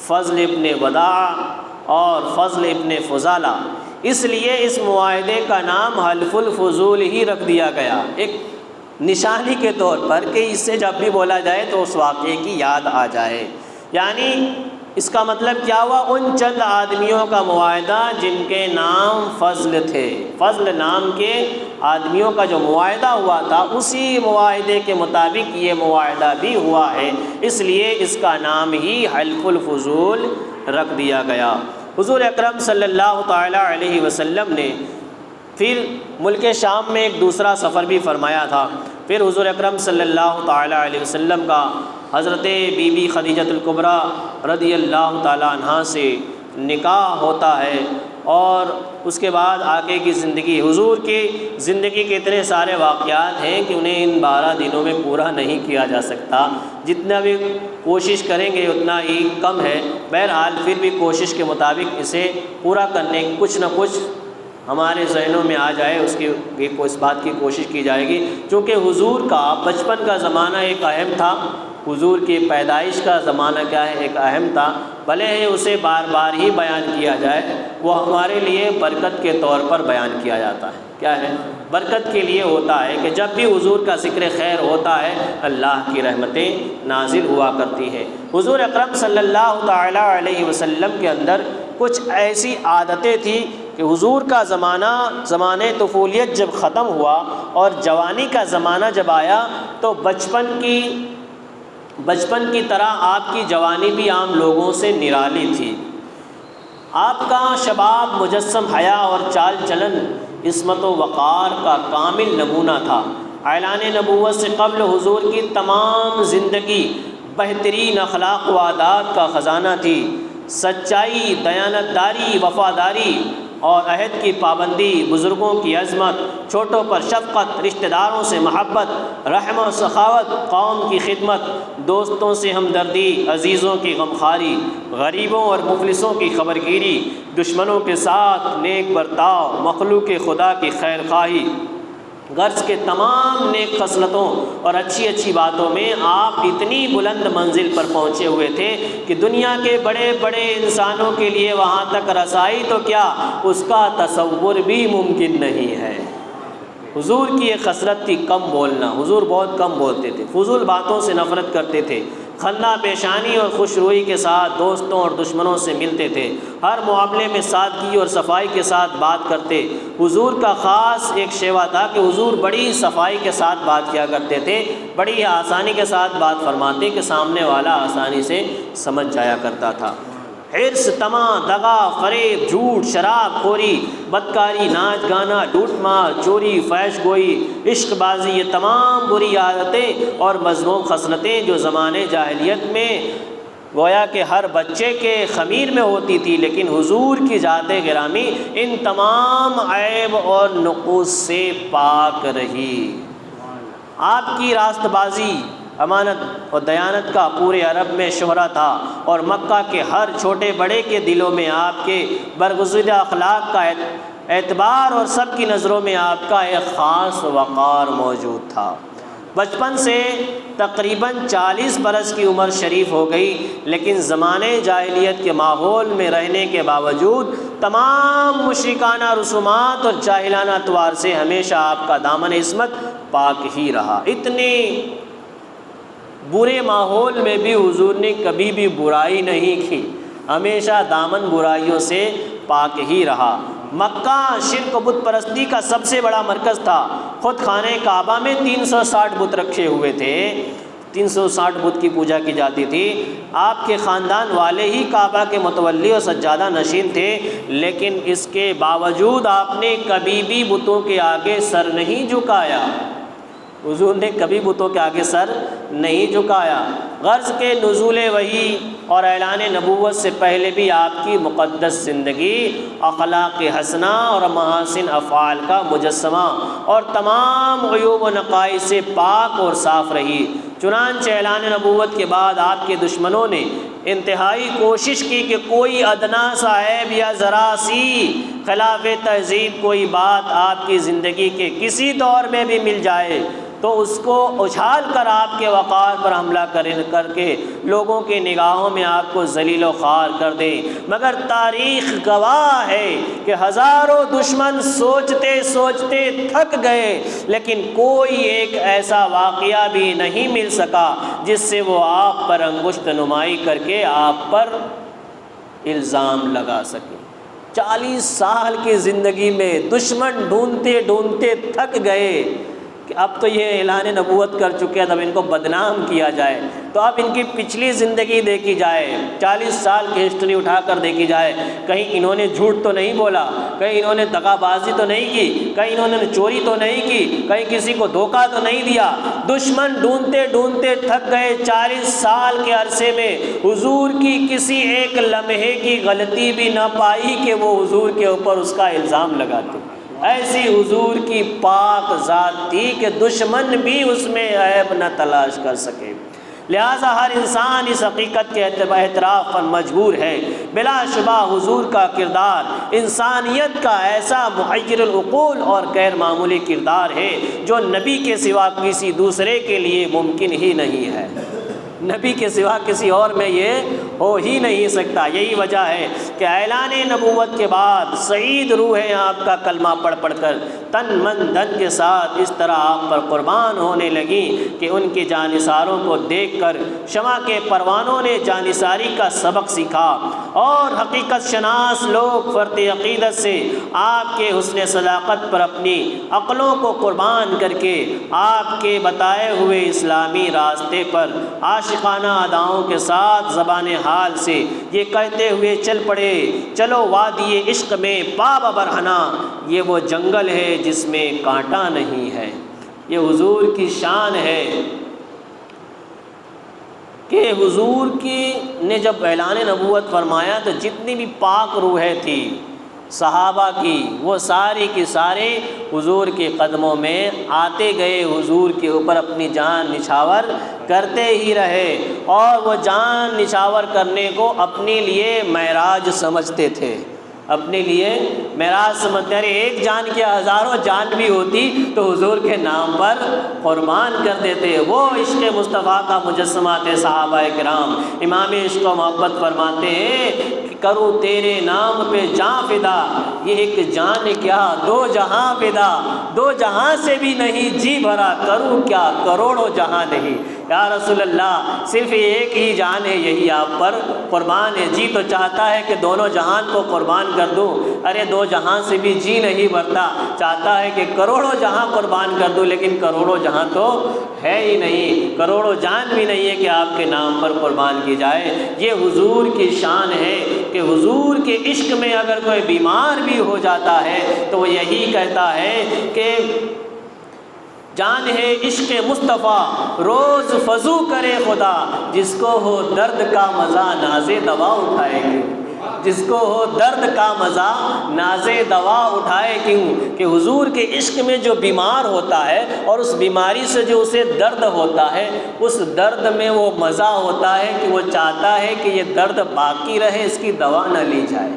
فضل ابن وداع اور فضل ابن فضالہ۔ اس لیے اس معاہدے کا نام حلف الفضول ہی رکھ دیا گیا، ایک نشانی کے طور پر کہ اس سے جب بھی بولا جائے تو اس واقعے کی یاد آ جائے۔ یعنی اس کا مطلب کیا ہوا؟ ان چند آدمیوں کا معاہدہ جن کے نام فضل تھے، فضل نام کے آدمیوں کا جو معاہدہ ہوا تھا اسی معاہدے کے مطابق یہ معاہدہ بھی ہوا ہے، اس لیے اس کا نام ہی حلف الفضول رکھ دیا گیا۔ حضور اکرم صلی اللہ تعالیٰ علیہ وسلم نے پھر ملک شام میں ایک دوسرا سفر بھی فرمایا تھا۔ پھر حضور اکرم صلی اللہ تعالیٰ علیہ وسلم کا حضرت بی بی خدیجہ الکبریٰ رضی اللہ تعالیٰ عنہا سے نکاح ہوتا ہے، اور اس کے بعد آگے کی زندگی، حضور کی زندگی کے اتنے سارے واقعات ہیں کہ انہیں ان 12 دنوں میں پورا نہیں کیا جا سکتا، جتنا بھی کوشش کریں گے اتنا ہی کم ہے۔ بہرحال پھر بھی کوشش کے مطابق اسے پورا کرنے کی کچھ نہ کچھ ہمارے ذہنوں میں آ جائے اس بات کی کوشش کی جائے گی، چونکہ حضور کا بچپن کا زمانہ ایک اہم تھا، حضور کی پیدائش کا زمانہ کیا ہے، ایک اہم تھا، بھلے ہی اسے بار بار ہی بیان کیا جائے، وہ ہمارے لیے برکت کے طور پر بیان کیا جاتا ہے۔ کیا ہے؟ برکت کے لیے ہوتا ہے کہ جب بھی حضور کا ذکر خیر ہوتا ہے اللہ کی رحمتیں نازل ہوا کرتی ہیں۔ حضور اکرم صلی اللہ تعالیٰ علیہ وسلم کے اندر کچھ ایسی عادتیں تھیں کہ حضور کا زمانہ طفولیت جب ختم ہوا اور جوانی کا زمانہ جب آیا تو بچپن کی طرح آپ کی جوانی بھی عام لوگوں سے نرالی تھی۔ آپ کا شباب مجسم حیا اور چال چلن عصمت و وقار کا کامل نمونہ تھا۔ اعلان نبوت سے قبل حضور کی تمام زندگی بہترین اخلاق و عادات کا خزانہ تھی۔ سچائی، دیانتداری، وفاداری اور عہد کی پابندی، بزرگوں کی عظمت، چھوٹوں پر شفقت، رشتہ داروں سے محبت، رحم و سخاوت، قوم کی خدمت، دوستوں سے ہمدردی، عزیزوں کی غمخواری، غریبوں اور مفلسوں کی خبرگیری، دشمنوں کے ساتھ نیک برتاؤ، مخلوق خدا کی خیر خواہی، غرض کے تمام نیک خصلتوں اور اچھی باتوں میں آپ اتنی بلند منزل پر پہنچے ہوئے تھے کہ دنیا کے بڑے بڑے انسانوں کے لیے وہاں تک رسائی تو کیا اس کا تصور بھی ممکن نہیں ہے۔ حضور کی یہ خصلت تھی کم بولنا، حضور بہت کم بولتے تھے، فضول باتوں سے نفرت کرتے تھے، خندہ پیشانی اور خوش روئی کے ساتھ دوستوں اور دشمنوں سے ملتے تھے، ہر معاملے میں سادگی اور صفائی کے ساتھ بات کرتے۔ حضور کا خاص ایک شیوا تھا کہ حضور بڑی صفائی کے ساتھ بات کیا کرتے تھے، بڑی آسانی کے ساتھ بات فرماتے کہ سامنے والا آسانی سے سمجھ جایا کرتا تھا۔ حرص، طمع، دغا، فریب، جھوٹ، شراب خوری، بدکاری، ناچ گانا، لوٹ مار، چوری، فحش گوئی، عشق بازی، یہ تمام بری عادتیں اور مذموم خصلتیں جو زمانے جاہلیت میں گویا کہ ہر بچے کے خمیر میں ہوتی تھی، لیکن حضور کی ذات گرامی ان تمام عیب اور نقوص سے پاک رہی۔ آپ کی راست بازی، امانت اور دیانت کا پورے عرب میں شہرہ تھا، اور مکہ کے ہر چھوٹے بڑے کے دلوں میں آپ کے برگزیدہ اخلاق کا اعتبار اور سب کی نظروں میں آپ کا ایک خاص وقار موجود تھا۔ بچپن سے تقریباً 40 برس کی عمر شریف ہو گئی، لیکن زمانے جاہلیت کے ماحول میں رہنے کے باوجود تمام مشرکانہ رسومات اور جاہلانہ اطوار سے ہمیشہ آپ کا دامن عصمت پاک ہی رہا۔ اتنے برے ماحول میں بھی حضور نے کبھی بھی برائی نہیں کی، ہمیشہ دامن برائیوں سے پاک ہی رہا۔ مکہ شرک و بت پرستی کا سب سے بڑا مرکز تھا، خود خانہ کعبہ میں 360 بت رکھے ہوئے تھے، 360 بت کی پوجا کی جاتی تھی۔ آپ کے خاندان والے ہی کعبہ کے متولی اور سجادہ نشین تھے، لیکن اس کے باوجود آپ نے کبھی بھی بتوں کے آگے سر نہیں جھکایا۔ حضور نے کبھی بتوں کے آگے سر نہیں جھکایا۔ غرض کے نزول وحی اور اعلان نبوت سے پہلے بھی آپ کی مقدس زندگی اخلاق حسنہ اور محاسن افعال کا مجسمہ اور تمام عیوب و نقائص سے پاک اور صاف رہی۔ چنانچہ اعلان نبوت کے بعد آپ کے دشمنوں نے انتہائی کوشش کی کہ کوئی ادنا سا عیب یا ذرا سی خلاف تہذیب کوئی بات آپ کی زندگی کے کسی دور میں بھی مل جائے تو اس کو اچھال کر آپ کے وقار پر حملہ کر کے لوگوں کے نگاہوں میں آپ کو ذلیل و خوار کر دیں۔ مگر تاریخ گواہ ہے کہ ہزاروں دشمن سوچتے سوچتے تھک گئے، لیکن کوئی ایک ایسا واقعہ بھی نہیں مل سکا جس سے وہ آپ پر انگشت نمائی کر کے آپ پر الزام لگا سکے۔ 40 سال کی زندگی میں دشمن ڈھونڈتے ڈھونڈتے تھک گئے کہ اب تو یہ اعلان نبوت کر چکے ہیں، اب ان کو بدنام کیا جائے۔ تو اب ان کی پچھلی زندگی دیکھی جائے، 40 سال کی ہسٹری اٹھا کر دیکھی جائے، کہیں انہوں نے جھوٹ تو نہیں بولا، کہیں انہوں نے دغا بازی تو نہیں کی، کہیں انہوں نے چوری تو نہیں کی، کہیں کسی کو دھوکہ تو نہیں دیا۔ دشمن ڈھونڈتے ڈھونڈتے تھک گئے۔ 40 سال کے عرصے میں حضور کی کسی ایک لمحے کی غلطی بھی نہ پائی کہ وہ حضور کے اوپر اس کا الزام لگاتے۔ ایسی حضور کی پاک ذات تھی کہ دشمن بھی اس میں عیب نہ تلاش کر سکے۔ لہٰذا ہر انسان اس حقیقت کے اعتراف پر مجبور ہے، بلا شبہ حضور کا کردار انسانیت کا ایسا محیر العقول اور غیر معمولی کردار ہے جو نبی کے سوا کسی دوسرے کے لیے ممکن ہی نہیں ہے۔ نبی کے سوا کسی اور میں یہ ہو ہی نہیں سکتا۔ یہی وجہ ہے کہ اعلان نبوت کے بعد سعید روحیں آپ کا کلمہ پڑھ پڑھ کر تن من دھن کے ساتھ اس طرح آپ پر قربان ہونے لگیں کہ ان کے جانثاروں کو دیکھ کر شمع کے پروانوں نے جانثاری کا سبق سیکھا، اور حقیقت شناس لوگ فرط عقیدت سے آپ کے حسن صداقت پر اپنی عقلوں کو قربان کر کے آپ کے بتائے ہوئے اسلامی راستے پر عاشقانہ اداؤں کے ساتھ زبان حال سے یہ کہتے ہوئے چل پڑے، چلو وادی عشق میں پا برہنہ، یہ وہ جنگل ہے جس میں کانٹا نہیں ہے۔ یہ حضور کی شان ہے کہ حضور کی نے جب اعلان نبوت فرمایا تو جتنی بھی پاک روحیں تھی صحابہ کی، وہ ساری کی سارے حضور کے قدموں میں آتے گئے، حضور کے اوپر اپنی جان نچھاور کرتے ہی رہے، اور وہ جان نچھاور کرنے کو اپنے لیے معراج سمجھتے تھے، اپنے لیے معراج سمجھتے ہیں۔ ایک جان کی ہزاروں جان بھی ہوتی تو حضور کے نام پر قربان کر دیتے۔ وہ عشق مصطفیٰ کا مجسمہ تھے صحابہ کرام۔ امام عشق و محبت فرماتے ہیں کہ کروں تیرے نام پہ جاں فدا، یہ ایک جان کیا دو جہاں فدا، دو جہاں سے بھی نہیں جی بھرا، کروں کیا کروڑوں جہاں نہیں۔ یا رسول اللہ صرف ایک ہی جان ہے، یہی آپ پر قربان ہے۔ جی تو چاہتا ہے کہ دونوں جہان کو قربان کر دوں، ارے دو جہاں سے بھی جی نہیں بھرتا، چاہتا ہے کہ کروڑوں جہاں قربان کر دوں، لیکن کروڑوں جہاں تو ہے ہی نہیں، کروڑوں جان بھی نہیں ہے کہ آپ کے نام پر قربان کی جائے۔ یہ حضور کی شان ہے کہ حضور کے عشق میں اگر کوئی بیمار بھی ہو جاتا ہے تو وہ یہی کہتا ہے کہ جان ہے عشق مصطفیٰ روز فضو کرے خدا، جس کو ہو درد کا مزہ ناز دوا اٹھائے کیوں، جس کو ہو درد کا مزہ ناز دوا اٹھائے کیوں۔ کہ حضور کے عشق میں جو بیمار ہوتا ہے اور اس بیماری سے جو اسے درد ہوتا ہے، اس درد میں وہ مزہ ہوتا ہے کہ وہ چاہتا ہے کہ یہ درد باقی رہے، اس کی دوا نہ لی جائے۔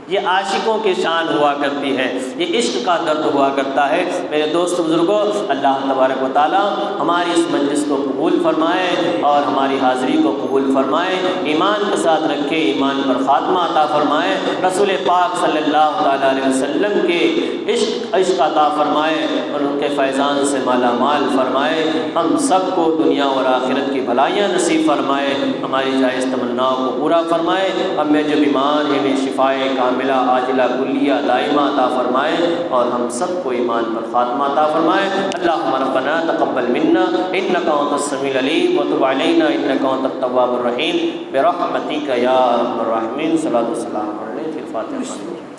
یہ عاشقوں کی شان ہوا کرتی ہے، یہ عشق کا درد ہوا کرتا ہے۔ میرے دوست بزرگوں، اللہ تبارک و تعالی ہماری اس مجلس کو قبول فرمائے اور ہماری حاضری کو قبول فرمائے، ایمان کے ساتھ رکھے، ایمان پر خاتمہ عطا فرمائے، رسول پاک صلی اللہ تعالیٰ علیہ وسلم کے عشق عطا فرمائے اور ان کے فیضان سے مالا مال فرمائے۔ ہم سب کو دنیا اور آخرت کی بھلائیاں نصیب فرمائے، ہماری جائز تمناؤں کو پورا فرمائے۔ ہم میں جو بیمار ہیں انہیں شفائے کاملہ کاملہ عاجلہ کلیہ دائمہ عطا فرمائے اور ہم سب کو ایمان پر خاتمہ عطا فرمائے۔ اللہم ربنا تقبل منا انک انت السمیع العلیم وتب علینا انک انت التواب الرحیم برحمتک یا ارحم الراحمین۔ صلاۃ و سلام پڑھ لیں، پھر فاتحہ پڑھ لیں۔